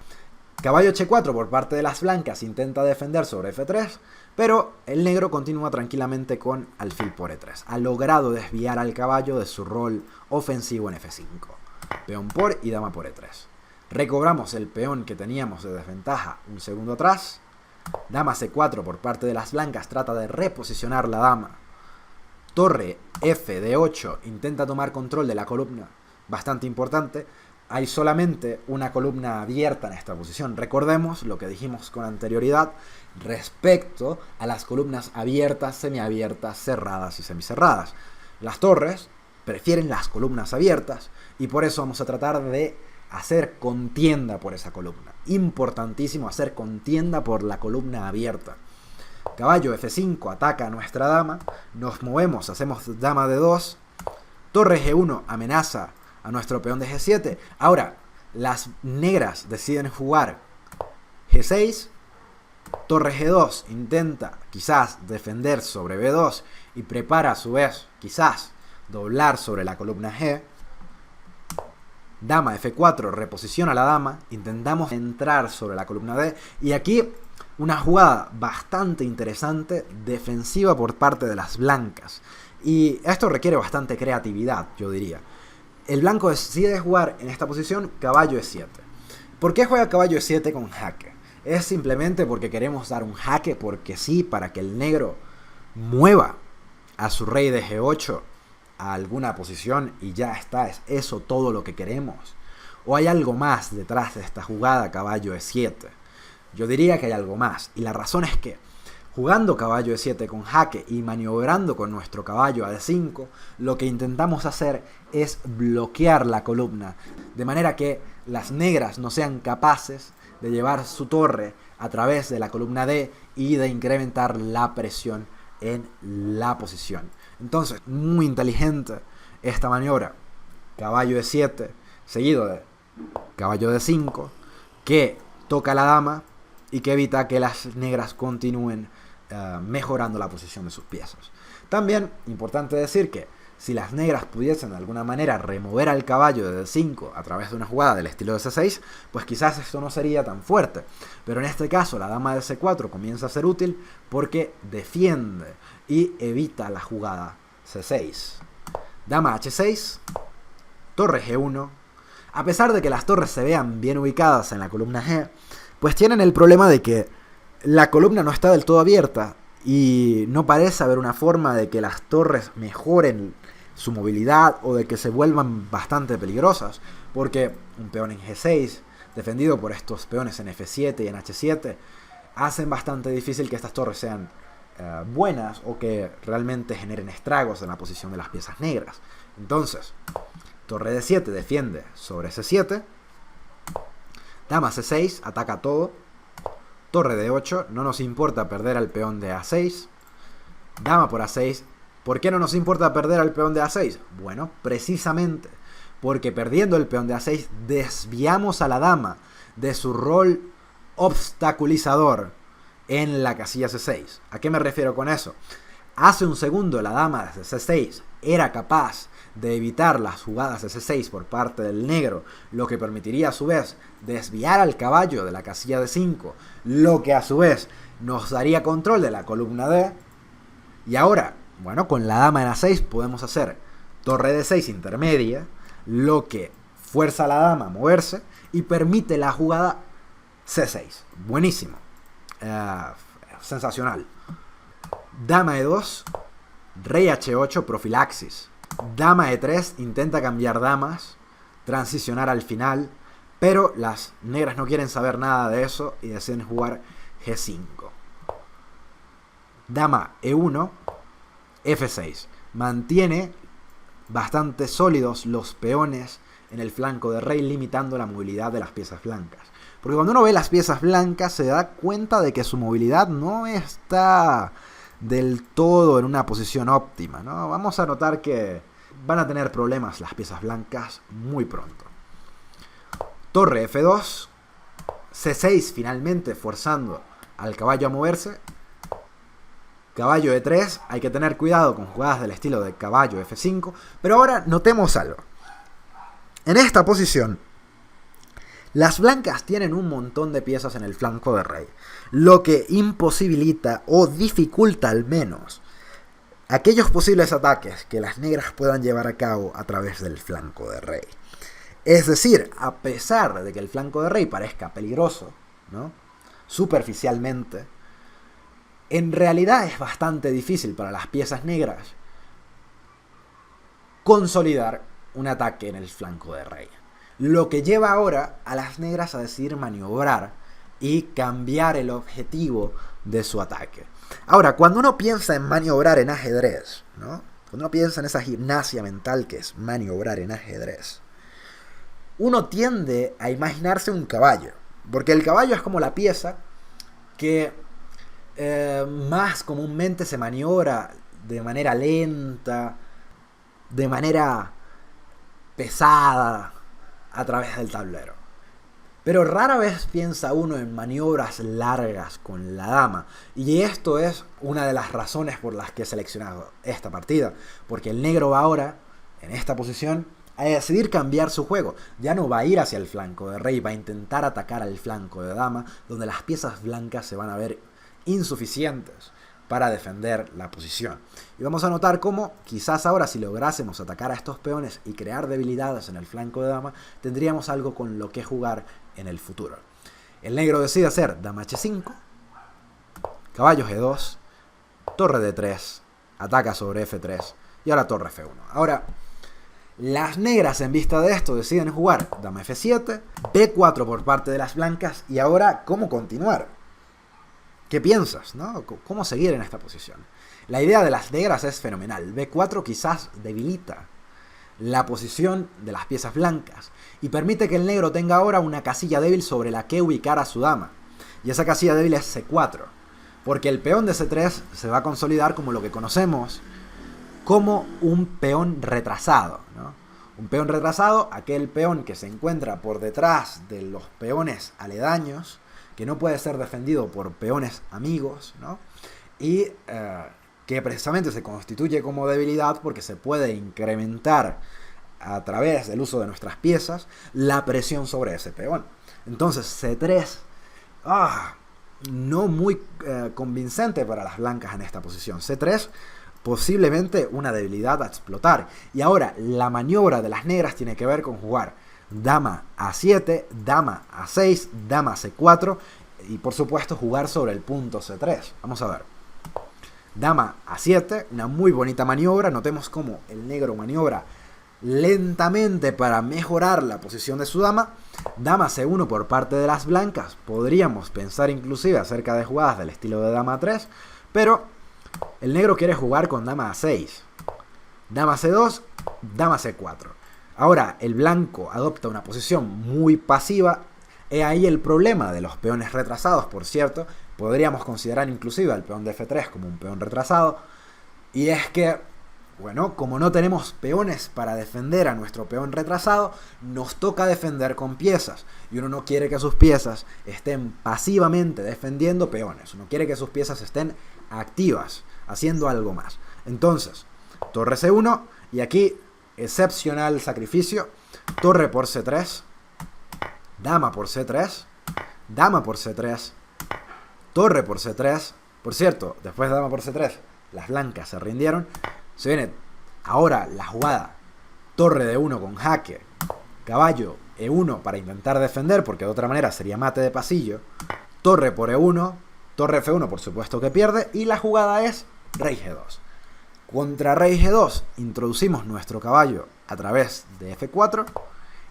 Caballo H4 por parte de las blancas intenta defender sobre F3, pero el negro continúa tranquilamente con alfil por E3. Ha logrado desviar al caballo de su rol ofensivo en F5. Peón por y dama por E3. Recobramos el peón que teníamos de desventaja un segundo atrás. Dama C4 por parte de las blancas trata de reposicionar la dama. Torre F de 8 intenta tomar control de la columna, bastante importante. Hay solamente una columna abierta en esta posición. Recordemos lo que dijimos con anterioridad respecto a las columnas abiertas, semiabiertas, cerradas y semicerradas. Las torres prefieren las columnas abiertas y por eso vamos a tratar de hacer contienda por esa columna. Importantísimo hacer contienda por la columna abierta. Caballo F5 ataca a nuestra dama. Nos movemos, hacemos dama de 2. Torre G1 amenaza a nuestro peón de G7. Ahora, las negras deciden jugar G6. Torre G2 intenta quizás defender sobre B2 y prepara a su vez quizás doblar sobre la columna G. Dama F4 reposiciona a la dama. Intentamos entrar sobre la columna D. Y aquí una jugada bastante interesante defensiva por parte de las blancas. Y esto requiere bastante creatividad, yo diría. El blanco decide jugar en esta posición caballo E7. ¿Por qué juega caballo E7 con jaque? Es simplemente porque queremos dar un jaque porque sí, para que el negro mueva a su rey de G8 a alguna posición y ya está. ¿Es eso todo lo que queremos? ¿O hay algo más detrás de esta jugada caballo E7? Yo diría que hay algo más. Y la razón es que jugando caballo E7 con jaque y maniobrando con nuestro caballo a D5, lo que intentamos hacer es bloquear la columna, de manera que las negras no sean capaces de llevar su torre a través de la columna D y de incrementar la presión en la posición. Entonces, muy inteligente esta maniobra. Caballo E7 seguido de caballo D5, que toca a la dama y que evita que las negras continúen mejorando la posición de sus piezas. También, importante decir que si las negras pudiesen de alguna manera remover al caballo de D5 a través de una jugada del estilo de C6, pues quizás esto no sería tan fuerte. Pero en este caso la dama de C4 comienza a ser útil porque defiende y evita la jugada C6. Dama H6, torre G1. A pesar de que las torres se vean bien ubicadas en la columna G, pues tienen el problema de que la columna no está del todo abierta y no parece haber una forma de que las torres mejoren su movilidad o de que se vuelvan bastante peligrosas, porque un peón en G6 defendido por estos peones en F7 y en H7 hacen bastante difícil que estas torres sean buenas o que realmente generen estragos en la posición de las piezas negras. Entonces, torre D7 defiende sobre C7, dama C6 ataca todo, torre D8, no nos importa perder al peón de A6, dama por A6. ¿Por qué no nos importa perder al peón de A6? Bueno, precisamente porque perdiendo el peón de A6 desviamos a la dama de su rol obstaculizador en la casilla C6. ¿A qué me refiero con eso? Hace un segundo la dama desde C6 era capaz de evitar las jugadas de C6 por parte del negro, lo que permitiría a su vez desviar al caballo de la casilla de 5, lo que a su vez nos daría control de la columna D. Y ahora, bueno, con la dama en A6 podemos hacer torre D6 intermedia, lo que fuerza a la dama a moverse y permite la jugada C6. Buenísimo. Sensacional. Dama E2, rey H8, profilaxis. Dama E3, intenta cambiar damas, transicionar al final, pero las negras no quieren saber nada de eso y deciden jugar G5. Dama E1, F6. Mantiene bastante sólidos los peones en el flanco de rey, limitando la movilidad de las piezas blancas. Porque cuando uno ve las piezas blancas se da cuenta de que su movilidad no está del todo en una posición óptima, ¿no? Vamos a notar que van a tener problemas las piezas blancas muy pronto. Torre F2, C6 finalmente forzando al caballo a moverse. Caballo E3, hay que tener cuidado con jugadas del estilo de caballo F5, pero ahora notemos algo. En esta posición, las blancas tienen un montón de piezas en el flanco de rey, lo que imposibilita o dificulta al menos aquellos posibles ataques que las negras puedan llevar a cabo a través del flanco de rey. Es decir, a pesar de que el flanco de rey parezca peligroso, ¿no?, superficialmente, en realidad es bastante difícil para las piezas negras consolidar un ataque en el flanco de rey. Lo que lleva ahora a las negras a decidir maniobrar y cambiar el objetivo de su ataque. Ahora, cuando uno piensa en maniobrar en ajedrez, ¿no?, cuando uno piensa en esa gimnasia mental que es maniobrar en ajedrez, uno tiende a imaginarse un caballo, porque el caballo es como la pieza que más comúnmente se maniobra de manera lenta, de manera pesada a través del tablero. Pero rara vez piensa uno en maniobras largas con la dama. Y esto es una de las razones por las que he seleccionado esta partida. Porque el negro va ahora, en esta posición, a decidir cambiar su juego. Ya no va a ir hacia el flanco de rey, va a intentar atacar al flanco de dama, donde las piezas blancas se van a ver insuficientes para defender la posición. Y vamos a notar cómo quizás ahora, si lográsemos atacar a estos peones y crear debilidades en el flanco de dama, tendríamos algo con lo que jugar en el futuro. El negro decide hacer dama H5, caballo G2, torre D3, ataca sobre F3 y ahora torre F1. Ahora, las negras en vista de esto deciden jugar dama F7, B4 por parte de las blancas y ahora, ¿cómo continuar? ¿Qué piensas, no? ¿Cómo seguir en esta posición? La idea de las negras es fenomenal. B4 quizás debilita la posición de las piezas blancas y permite que el negro tenga ahora una casilla débil sobre la que ubicar a su dama. Y esa casilla débil es C4, porque el peón de C3 se va a consolidar como lo que conocemos como un peón retrasado, ¿no? Un peón retrasado, aquel peón que se encuentra por detrás de los peones aledaños, que no puede ser defendido por peones amigos, ¿no?, y que precisamente se constituye como debilidad porque se puede incrementar a través del uso de nuestras piezas la presión sobre ese peón. Entonces C3, no muy convincente para las blancas en esta posición. C3 posiblemente una debilidad a explotar. Y ahora la maniobra de las negras tiene que ver con jugar dama A7, dama A6, dama C4 y por supuesto jugar sobre el punto C3. Vamos a ver. Dama A7, una muy bonita maniobra. Notemos cómo el negro maniobra lentamente para mejorar la posición de su dama. Dama C1 por parte de las blancas. Podríamos pensar inclusive acerca de jugadas del estilo de dama A3, pero el negro quiere jugar con dama A6. Dama C2, dama C4. Ahora, el blanco adopta una posición muy pasiva. He ahí el problema de los peones retrasados, por cierto. Podríamos considerar inclusive al peón de F3 como un peón retrasado. Y es que, bueno, como no tenemos peones para defender a nuestro peón retrasado, nos toca defender con piezas. Y uno no quiere que sus piezas estén pasivamente defendiendo peones. Uno quiere que sus piezas estén activas, haciendo algo más. Entonces, torre C1, y aquí excepcional sacrificio. Torre por C3. Dama por C3. Dama por C3. Torre por C3. Por cierto, después de dama por C3, las blancas se rindieron. Se viene ahora la jugada torre de 1 con jaque. Caballo E1 para intentar defender, porque de otra manera sería mate de pasillo. Torre por E1. Torre F1 por supuesto que pierde. Y la jugada es rey G2. Contra rey G2 introducimos nuestro caballo a través de F4.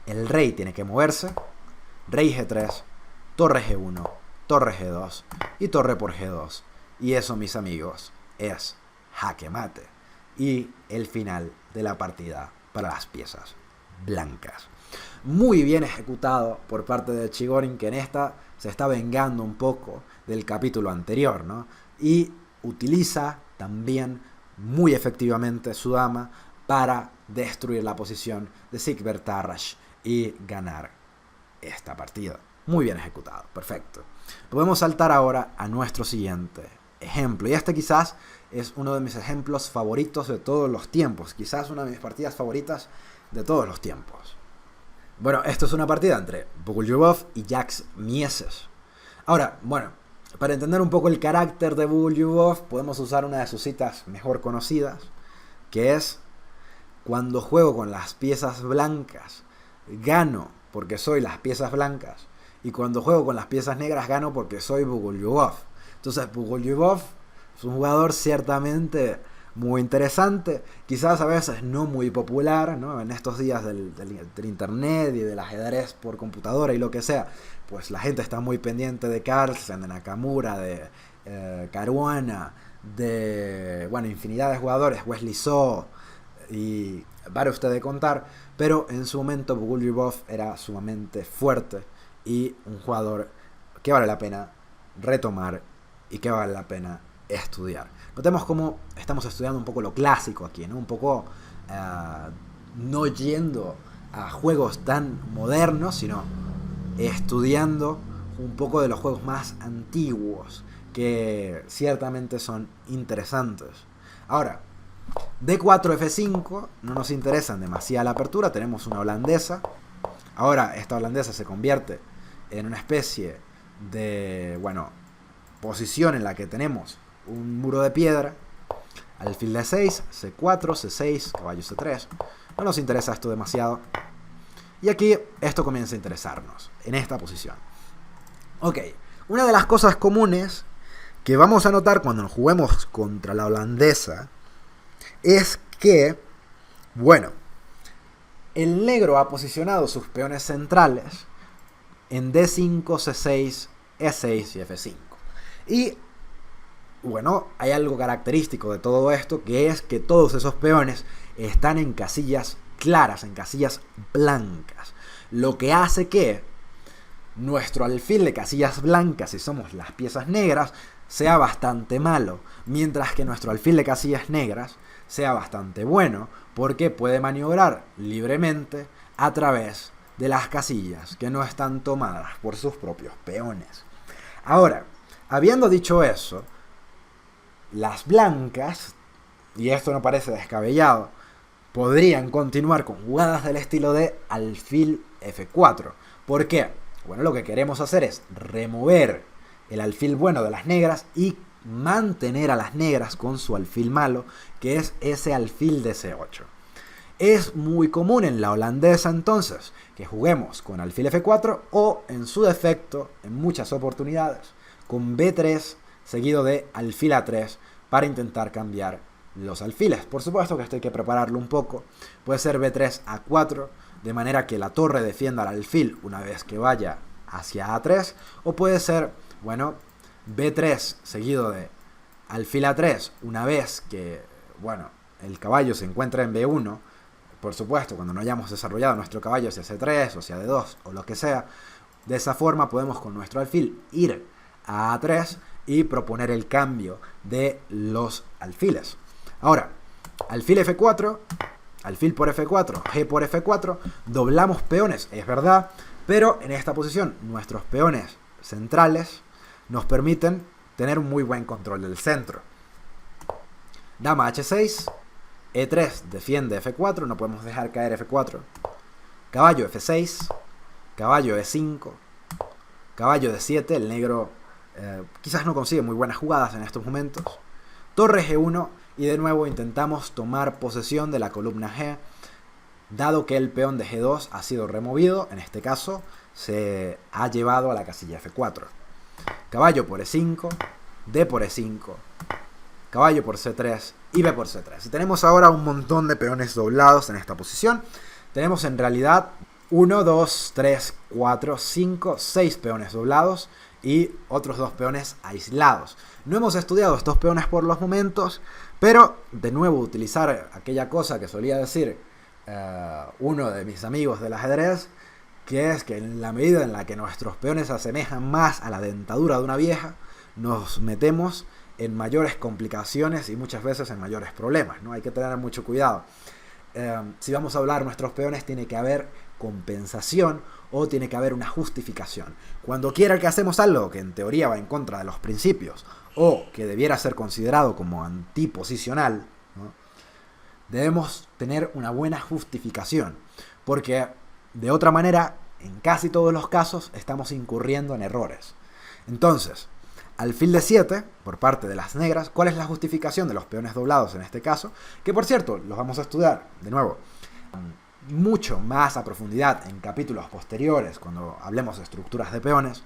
El rey tiene que moverse. Rey G3. Torre G1. Torre G2. Y torre por G2. Y eso, mis amigos, es jaque mate. Y el final de la partida para las piezas blancas. Muy bien ejecutado por parte de Chigorin, que en esta se está vengando un poco del capítulo anterior, ¿no? Y utiliza también muy efectivamente su dama para destruir la posición de Sigbert Tarrasch y ganar esta partida. Muy bien ejecutado, perfecto. Podemos saltar ahora a nuestro siguiente ejemplo. Y este quizás es uno de mis ejemplos favoritos de todos los tiempos. Quizás una de mis partidas favoritas de todos los tiempos. Bueno, esto es una partida entre Bogolyubov y Jacques Mieses. Ahora, bueno, para entender un poco el carácter de Bogolyubov, podemos usar una de sus citas mejor conocidas, que es: cuando juego con las piezas blancas, gano porque soy las piezas blancas, y cuando juego con las piezas negras, gano porque soy Bogolyubov. Entonces, Bogolyubov es un jugador ciertamente muy interesante, quizás a veces no muy popular, ¿no? En estos días del internet y del ajedrez por computadora y lo que sea, pues la gente está muy pendiente de Carlsen, de Nakamura, de Caruana, de, bueno, infinidad de jugadores, Wesley So y para usted de contar, pero en su momento Bogolyubov era sumamente fuerte y un jugador que vale la pena retomar y que vale la pena estudiar. Notemos cómo estamos estudiando un poco lo clásico aquí, ¿no? Un poco no yendo a juegos tan modernos, sino estudiando un poco de los juegos más antiguos, que ciertamente son interesantes. Ahora, D4, F5 no nos interesa en demasiada la apertura, tenemos una holandesa. Ahora esta holandesa se convierte en una especie de, bueno, posición en la que tenemos un muro de piedra. Alfil D6, C4, C6, caballo C3. No nos interesa esto demasiado. Y aquí esto comienza a interesarnos, en esta posición. Ok, una de las cosas comunes que vamos a notar cuando nos juguemos contra la holandesa es que, bueno, el negro ha posicionado sus peones centrales en D5, C6, E6 y F5. Y, bueno, hay algo característico de todo esto, que es que todos esos peones están en casillas claras, en casillas blancas. Lo que hace que nuestro alfil de casillas blancas, si somos las piezas negras, sea bastante malo, mientras que nuestro alfil de casillas negras sea bastante bueno, porque puede maniobrar libremente a través de las casillas que no están tomadas por sus propios peones. Ahora, habiendo dicho eso, las blancas, y esto no parece descabellado, podrían continuar con jugadas del estilo de alfil F4. ¿Por qué? Bueno, lo que queremos hacer es remover el alfil bueno de las negras y mantener a las negras con su alfil malo, que es ese alfil de C8. Es muy común en la holandesa entonces que juguemos con alfil F4 o, en su defecto, en muchas oportunidades, con B3 seguido de alfil A3 para intentar cambiar los alfiles. Por supuesto que esto hay que prepararlo un poco. Puede ser B3 A4, de manera que la torre defienda al alfil una vez que vaya hacia A3, o puede ser, bueno, B3 seguido de alfil A3 una vez que, bueno, el caballo se encuentra en B1. Por supuesto, cuando no hayamos desarrollado nuestro caballo hacia C3 o hacia D2 o lo que sea, de esa forma podemos con nuestro alfil ir a A3 y proponer el cambio de los alfiles. Ahora, alfil F4, alfil por F4, G por F4, doblamos peones, es verdad, pero en esta posición nuestros peones centrales nos permiten tener un muy buen control del centro. Dama H6, E3 defiende F4, no podemos dejar caer F4. Caballo F6, caballo E5, caballo D7, el negro quizás no consigue muy buenas jugadas en estos momentos. Torre G1 y de nuevo intentamos tomar posesión de la columna G, dado que el peón de G2 ha sido removido, en este caso se ha llevado a la casilla F4. Caballo por E5, D por E5, caballo por C3 y B por C3. Y tenemos ahora un montón de peones doblados en esta posición. Tenemos en realidad 1, 2, 3, 4, 5, 6 peones doblados y otros 2 peones aislados. No hemos estudiado estos peones por los momentos, pero de nuevo utilizar aquella cosa que solía decir uno de mis amigos del ajedrez, que es que en la medida en la que nuestros peones se asemejan más a la dentadura de una vieja, nos metemos en mayores complicaciones y muchas veces en mayores problemas, ¿no? Hay que tener mucho cuidado. Si vamos a hablar nuestros peones, tiene que haber compensación o tiene que haber una justificación. Cuando quiera que hacemos algo que en teoría va en contra de los principios o que debiera ser considerado como antiposicional, ¿no?, debemos tener una buena justificación, porque de otra manera, en casi todos los casos, estamos incurriendo en errores. Entonces, alfil de 7 por parte de las negras, ¿cuál es la justificación de los peones doblados en este caso? Que por cierto, los vamos a estudiar de nuevo mucho más a profundidad en capítulos posteriores, cuando hablemos de estructuras de peones.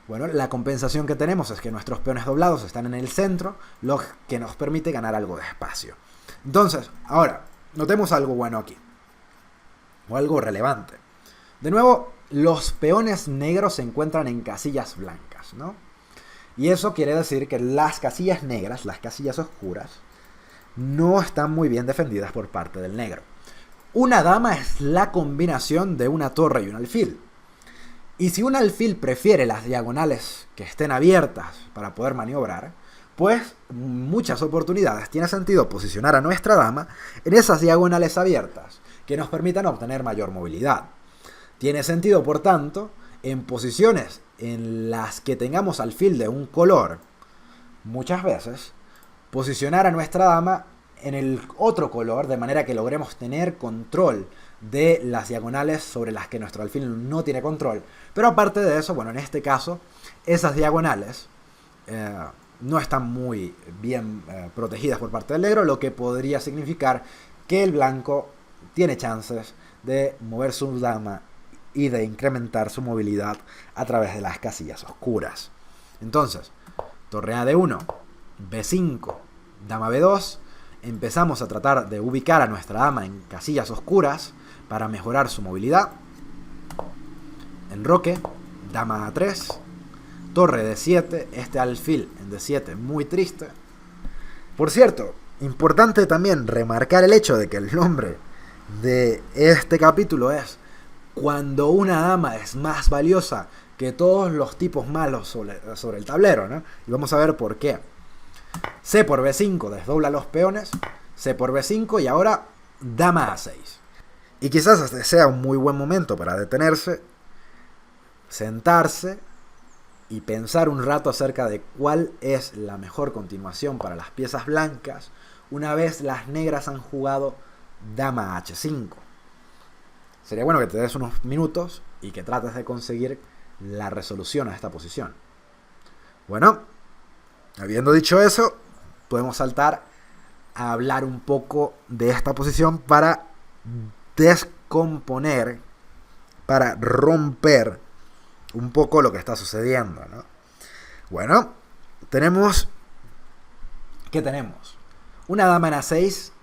Bueno, la compensación que tenemos es que nuestros peones doblados están en el centro, lo que nos permite ganar algo de espacio. Entonces, ahora, notemos algo bueno aquí, o algo relevante. De nuevo, los peones negros se encuentran en casillas blancas, ¿no? Y eso quiere decir que las casillas negras, las casillas oscuras, no están muy bien defendidas por parte del negro. Una dama es la combinación de una torre y un alfil. Y si un alfil prefiere las diagonales que estén abiertas para poder maniobrar, pues muchas oportunidades tiene sentido posicionar a nuestra dama en esas diagonales abiertas que nos permitan obtener mayor movilidad. Tiene sentido, por tanto, en posiciones en las que tengamos alfil de un color, muchas veces, posicionar a nuestra dama en el otro color, de manera que logremos tener control de las diagonales sobre las que nuestro alfil no tiene control. Pero aparte de eso, bueno, en este caso, esas diagonales no están muy bien protegidas por parte del negro, lo que podría significar que el blanco tiene chances de mover su dama y de incrementar su movilidad a través de las casillas oscuras. Entonces, torre A D1, B5, dama B2, empezamos a tratar de ubicar a nuestra dama en casillas oscuras para mejorar su movilidad. Enroque, dama A3, torre D7, este alfil en D7 muy triste. Por cierto, importante también remarcar el hecho de que el nombre de este capítulo es Cuando una dama es más valiosa que todos los tipos malos sobre el tablero, ¿no? Y vamos a ver por qué. C por B5 desdobla los peones, C por B5 y ahora dama A6. Y quizás este sea un muy buen momento para detenerse, sentarse y pensar un rato acerca de cuál es la mejor continuación para las piezas blancas una vez las negras han jugado dama H5. Sería bueno que te des unos minutos y que trates de conseguir la resolución a esta posición. Bueno, habiendo dicho eso, podemos saltar a hablar un poco de esta posición para descomponer, para romper un poco lo que está sucediendo, ¿no? Bueno, ¿qué tenemos? Una dama en A6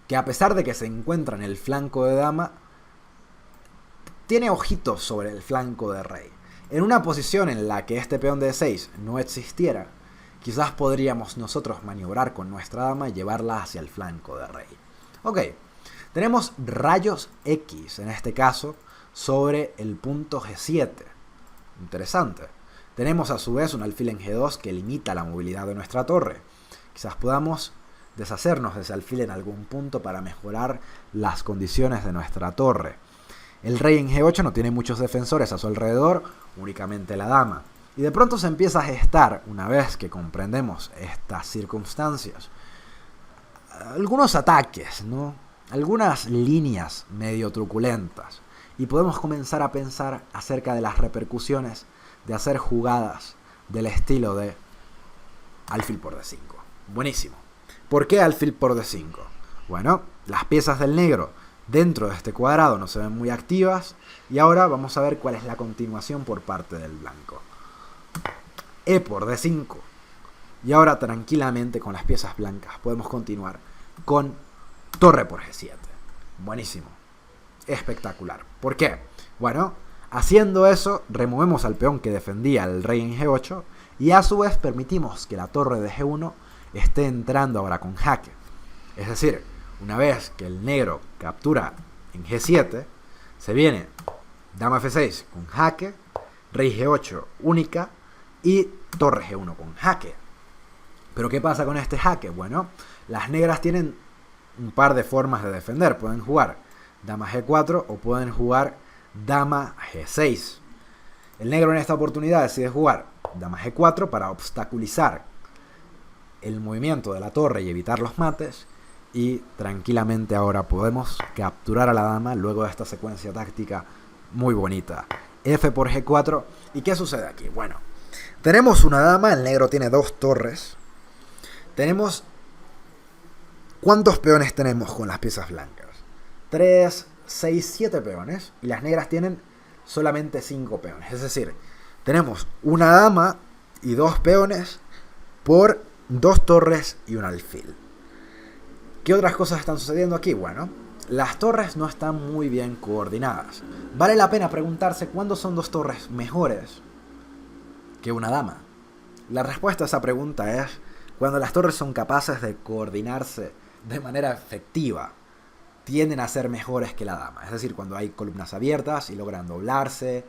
que, a pesar de que se encuentra en el flanco de dama, tiene ojitos sobre el flanco de rey. En una posición en la que este peón de E6 no existiera, quizás podríamos nosotros maniobrar con nuestra dama y llevarla hacia el flanco de rey. Ok, tenemos rayos X, en este caso, sobre el punto G7. Interesante. Tenemos a su vez un alfil en G2 que limita la movilidad de nuestra torre. Quizás podamos deshacernos de ese alfil en algún punto para mejorar las condiciones de nuestra torre. El rey en G8 no tiene muchos defensores a su alrededor, únicamente la dama. Y de pronto se empieza a gestar, una vez que comprendemos estas circunstancias, algunos ataques, ¿no? Algunas líneas medio truculentas. Y podemos comenzar a pensar acerca de las repercusiones de hacer jugadas del estilo de alfil por D5. Buenísimo. ¿Por qué alfil por D5? Bueno, las piezas del negro dentro de este cuadrado no se ven muy activas. Y ahora vamos a ver cuál es la continuación por parte del blanco. E por D5. Y ahora tranquilamente con las piezas blancas podemos continuar con torre por G7. Buenísimo. Espectacular. ¿Por qué? Bueno, haciendo eso removemos al peón que defendía el rey en G8 y a su vez permitimos que la torre de G1 esté entrando ahora con jaque. Es decir, una vez que el negro captura en G7, se viene dama F6 con jaque, rey G8 única y torre G1 con jaque. ¿Pero qué pasa con este jaque? Bueno, las negras tienen un par de formas de defender. Pueden jugar dama G4 o pueden jugar dama G6. El negro en esta oportunidad decide jugar dama G4 para obstaculizar el movimiento de la torre y evitar los mates. Y tranquilamente ahora podemos capturar a la dama luego de esta secuencia táctica muy bonita. F por G4. ¿Y qué sucede aquí? Bueno, tenemos una dama, el negro tiene dos torres. Tenemos... ¿Cuántos peones tenemos con las piezas blancas? 3, 6, 7 peones. Y las negras tienen solamente 5 peones. Es decir, tenemos una dama y 2 peones por 2 torres y un alfil. ¿Qué otras cosas están sucediendo aquí? Bueno, las torres no están muy bien coordinadas. Vale la pena preguntarse cuándo son 2 torres mejores que una dama. La respuesta a esa pregunta es cuando las torres son capaces de coordinarse de manera efectiva. Tienden a ser mejores que la dama. Es decir, cuando hay columnas abiertas y logran doblarse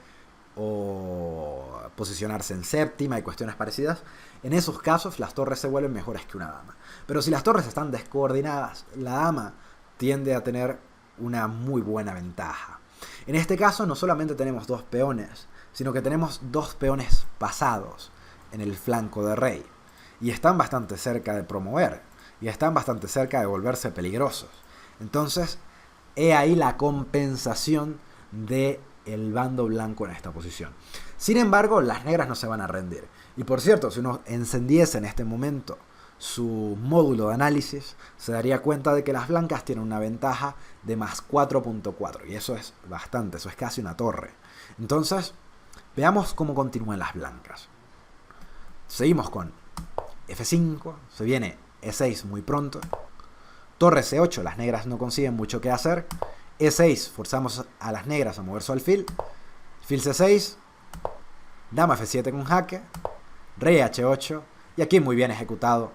o posicionarse en séptima y cuestiones parecidas, en esos casos las torres se vuelven mejores que una dama. Pero si las torres están descoordinadas, la dama tiende a tener una muy buena ventaja. En este caso no solamente tenemos 2 peones, sino que tenemos 2 peones pasados en el flanco de rey. Y están bastante cerca de promover. Y están bastante cerca de volverse peligrosos. Entonces, he ahí la compensación del bando blanco en esta posición. Sin embargo, las negras no se van a rendir. Y por cierto, si uno encendiese en este momento su módulo de análisis, se daría cuenta de que las blancas tienen una ventaja de más 4.4. Y eso es bastante, eso es casi una torre. Entonces, veamos cómo continúan las blancas. Seguimos con F5, se viene E6 muy pronto. Torre C8, las negras no consiguen mucho que hacer. E6, forzamos a las negras a mover su alfil. Fil C6, dama F7 con jaque, rey H8 y aquí muy bien ejecutado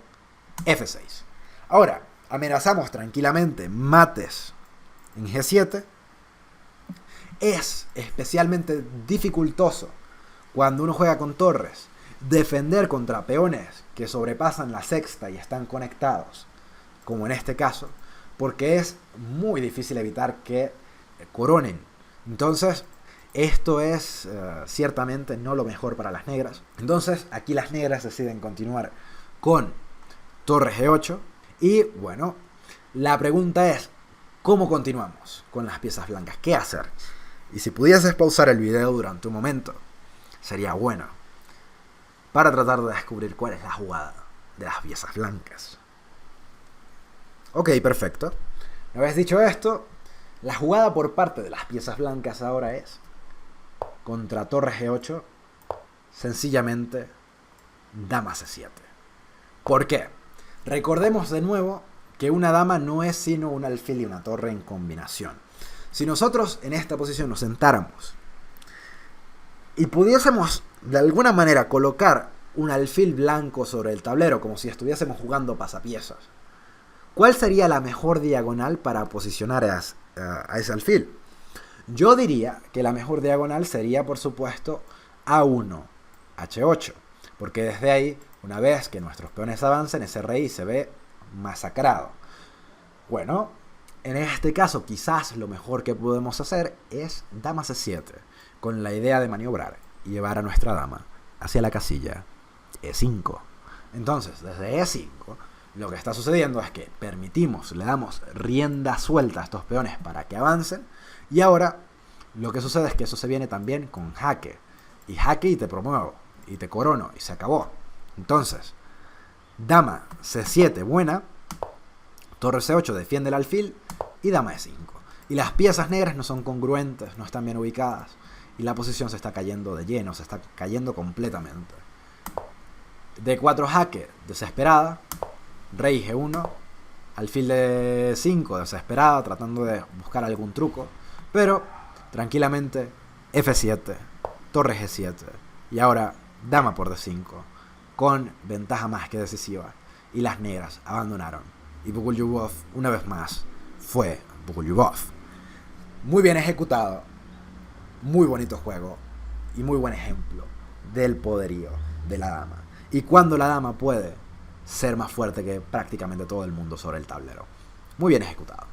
F6. Ahora, amenazamos tranquilamente mates en G7. Es especialmente dificultoso cuando uno juega con torres defender contra peones que sobrepasan la sexta y están conectados, como en este caso, porque es muy difícil evitar que coronen. Entonces, esto es ciertamente no lo mejor para las negras. Entonces, aquí las negras deciden continuar con torre G8. Y bueno, la pregunta es, ¿cómo continuamos con las piezas blancas? ¿Qué hacer? Y si pudieses pausar el video durante un momento, sería bueno, para tratar de descubrir cuál es la jugada de las piezas blancas. Ok, perfecto. Una vez dicho esto, la jugada por parte de las piezas blancas ahora es contra torre G8, sencillamente dama C7. ¿Por qué? Recordemos de nuevo que una dama no es sino un alfil y una torre en combinación. Si nosotros en esta posición nos sentáramos y pudiésemos de alguna manera colocar un alfil blanco sobre el tablero como si estuviésemos jugando pasapiezas, ¿cuál sería la mejor diagonal para posicionar a ese alfil? Yo diría que la mejor diagonal sería, por supuesto, A1, H8, porque desde ahí, una vez que nuestros peones avancen, ese rey se ve masacrado. Bueno, en este caso quizás lo mejor que podemos hacer es dama C7, con la idea de maniobrar y llevar a nuestra dama hacia la casilla E5. Entonces, desde E5 Lo que está sucediendo es que le damos rienda suelta a estos peones para que avancen, y ahora lo que sucede es que eso se viene también con jaque. Y jaque y te promuevo, y te corono, y se acabó. Entonces, dama C7 buena, torre C8 defiende el alfil, y dama E5. Y las piezas negras no son congruentes, no están bien ubicadas, y la posición se está cayendo de lleno, se está cayendo completamente. D4 jaque, desesperada, rey G1, alfil de 5 desesperada, tratando de buscar algún truco, pero tranquilamente F7, torre G7, y ahora dama por D5, con ventaja más que decisiva, y las negras abandonaron, y Bogolyubov una vez más fue Bogolyubov. Muy bien ejecutado, muy bonito juego, y muy buen ejemplo del poderío de la dama, y cuando la dama puede ser más fuerte que prácticamente todo el mundo sobre el tablero. Muy bien ejecutado.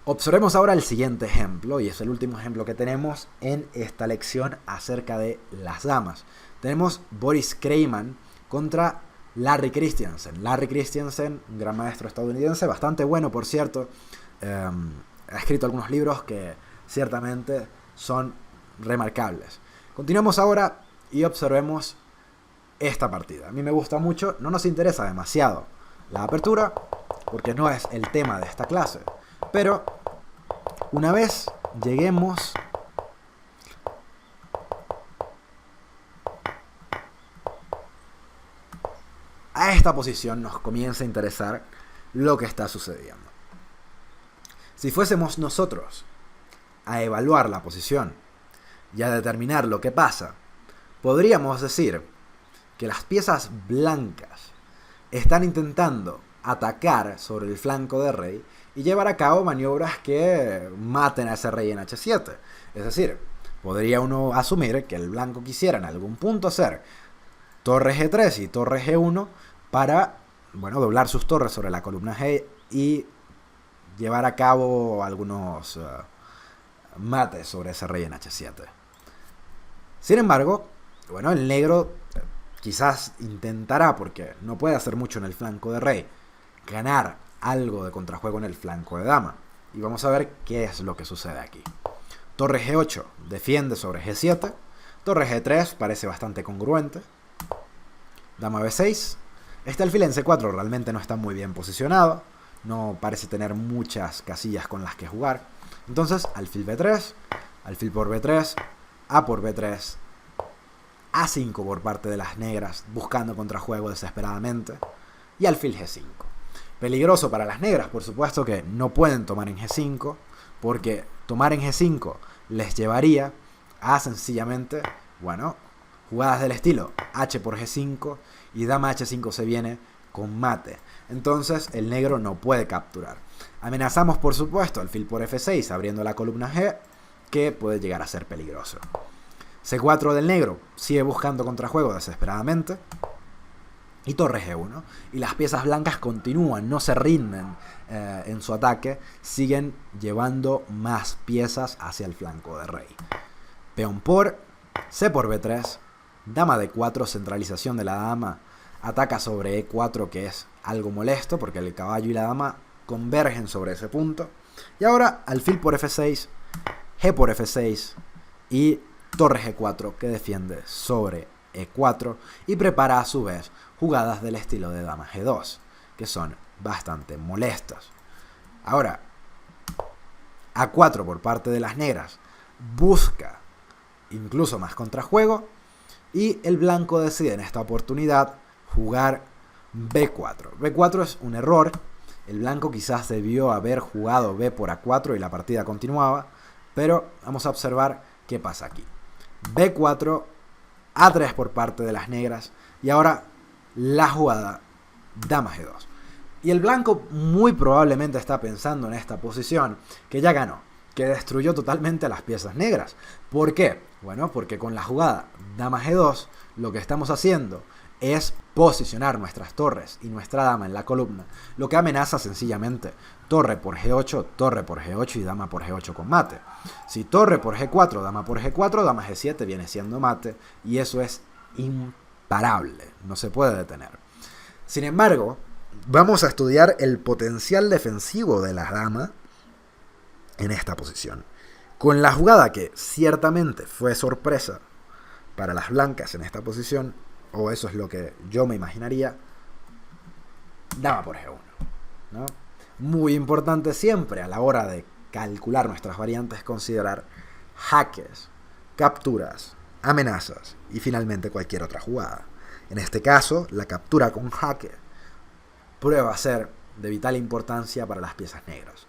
Observemos ahora el siguiente ejemplo, y es el último ejemplo que tenemos en esta lección acerca de las damas. Tenemos Boris Kramer contra Larry Christensen. Larry Christensen, un gran maestro estadounidense, bastante bueno por cierto. Ha escrito algunos libros que ciertamente son remarcables. Continuamos ahora y observemos esta partida. A mí me gusta mucho, no nos interesa demasiado la apertura, porque no es el tema de esta clase. Pero una vez lleguemos a esta posición, nos comienza a interesar lo que está sucediendo. Si fuésemos nosotros a evaluar la posición y a determinar lo que pasa, podríamos decir que las piezas blancas están intentando atacar sobre el flanco de rey y llevar a cabo maniobras que maten a ese rey en H7. Es decir, podría uno asumir que el blanco quisiera en algún punto hacer torre G3 y torre G1 para, bueno, doblar sus torres sobre la columna G y llevar a cabo algunos mates sobre ese rey en H7. Sin embargo, bueno, el negro quizás intentará, porque no puede hacer mucho en el flanco de rey, ganar algo de contrajuego en el flanco de dama. Y vamos a ver qué es lo que sucede aquí. Torre G8 defiende sobre G7. Torre G3 parece bastante congruente. Dama B6. Este alfil en C4 realmente no está muy bien posicionado. No parece tener muchas casillas con las que jugar. Entonces, alfil B3, alfil por B3, A por B3, A5 por parte de las negras, buscando contrajuego desesperadamente, y alfil G5. Peligroso para las negras, por supuesto que no pueden tomar en G5, porque tomar en G5 les llevaría a sencillamente, bueno, jugadas del estilo H por G5 y dama H5 se viene con mate. Entonces el negro no puede capturar. Amenazamos, por supuesto, alfil por F6 abriendo la columna G, que puede llegar a ser peligroso. C4 del negro sigue buscando contrajuego desesperadamente. Y torre G1. Y las piezas blancas continúan, no se rinden en su ataque. Siguen llevando más piezas hacia el flanco de rey. Peón por C por B3. Dama D4, centralización de la dama. Ataca sobre E4, que es algo molesto, porque el caballo y la dama convergen sobre ese punto. Y ahora alfil por F6, G por F6 y torre G4, que defiende sobre E4 y prepara a su vez jugadas del estilo de dama G2, que son bastante molestas. Ahora, A4 por parte de las negras busca incluso más contrajuego y el blanco decide en esta oportunidad jugar B4. B4 es un error. El blanco quizás debió haber jugado B por A4 y la partida continuaba, pero vamos a observar qué pasa aquí. B4, A3 por parte de las negras y ahora la jugada dama G2. Y el blanco muy probablemente está pensando en esta posición que ya ganó, que destruyó totalmente a las piezas negras. ¿Por qué? Bueno, porque con la jugada dama G2 lo que estamos haciendo es posicionar nuestras torres y nuestra dama en la columna, lo que amenaza sencillamente torre por G8 y dama por G8 con mate. Si torre por G4, dama por G4, dama G7 viene siendo mate y eso es imparable, no se puede detener. Sin embargo, vamos a estudiar el potencial defensivo de la dama en esta posición. Con la jugada que ciertamente fue sorpresa para las blancas en esta posición, o eso es lo que yo me imaginaría, dama por G1, ¿no? Muy importante siempre a la hora de calcular nuestras variantes considerar jaques, capturas, amenazas y finalmente cualquier otra jugada. En este caso, la captura con jaque prueba a ser de vital importancia para las piezas negras.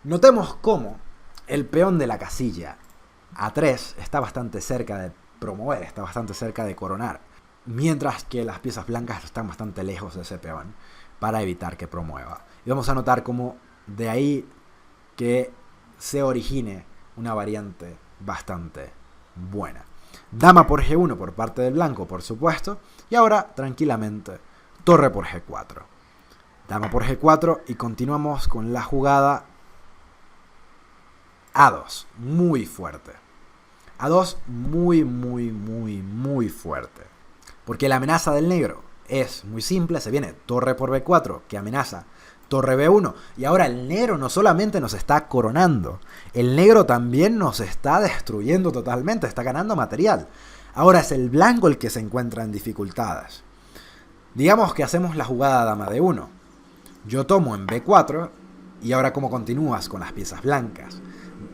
Notemos cómo el peón de la casilla A3 está bastante cerca de promover, está bastante cerca de coronar, mientras que las piezas blancas están bastante lejos de ese peón para evitar que promueva. Y vamos a notar cómo de ahí que se origine una variante bastante buena. Dama por G1 por parte del blanco, por supuesto, y ahora tranquilamente torre por G4. Dama por G4 y continuamos con la jugada A2, muy fuerte. A2 muy fuerte. Porque la amenaza del negro es muy simple, se viene torre por B4, que amenaza torre B1. Y ahora el negro no solamente nos está coronando, el negro también nos está destruyendo totalmente, está ganando material. Ahora es el blanco el que se encuentra en dificultades. Digamos que hacemos la jugada dama D1. Yo tomo en B4 y ahora ¿cómo continúas con las piezas blancas?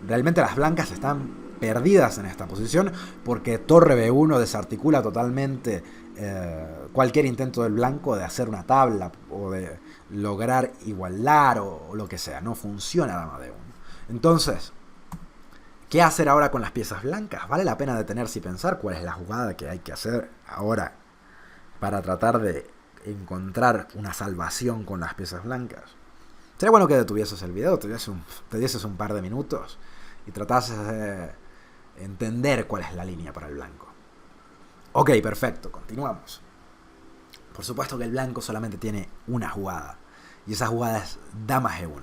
Realmente las blancas están perdidas en esta posición porque torre B1 desarticula totalmente cualquier intento del blanco de hacer una tabla o de lograr igualar o lo que sea. No funciona dama D1. Entonces, ¿qué hacer ahora con las piezas blancas? Vale la pena detenerse y pensar cuál es la jugada que hay que hacer ahora para tratar de encontrar una salvación con las piezas blancas. Sería bueno que detuvieses el video, te dieses un par de minutos y tratases de entender cuál es la línea para el blanco. Ok, perfecto, continuamos. Por supuesto que el blanco solamente tiene una jugada, y esa jugada es dama G1,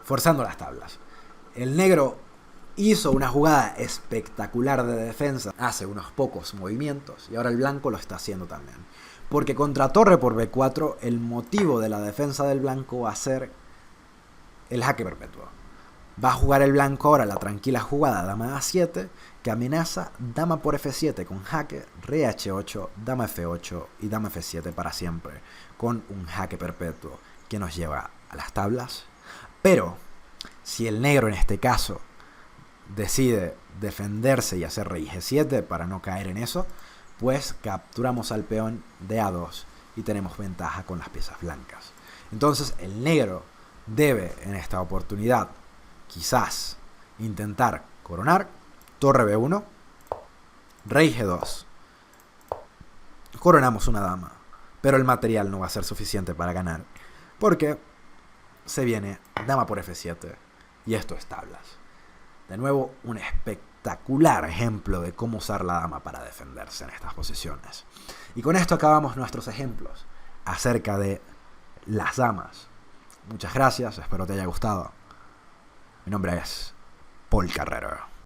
forzando las tablas. El negro hizo una jugada espectacular de defensa hace unos pocos movimientos, y ahora el blanco lo está haciendo también. Porque contra torre por B4, el motivo de la defensa del blanco va a ser el jaque perpetuo. Va a jugar el blanco ahora la tranquila jugada dama A7, que amenaza dama por F7 con jaque, rey H8, dama F8 y dama F7 para siempre, con un jaque perpetuo que nos lleva a las tablas. Pero, si el negro en este caso decide defenderse y hacer rey G7 para no caer en eso, pues capturamos al peón de A2 y tenemos ventaja con las piezas blancas. Entonces el negro debe en esta oportunidad quizás intentar coronar, torre B1, rey G2. Coronamos una dama, pero el material no va a ser suficiente para ganar, porque se viene dama por F7 y esto es tablas. De nuevo, un espectacular ejemplo de cómo usar la dama para defenderse en estas posiciones. Y con esto acabamos nuestros ejemplos acerca de las damas. Muchas gracias, espero te haya gustado. Mi nombre es Paul Carrero.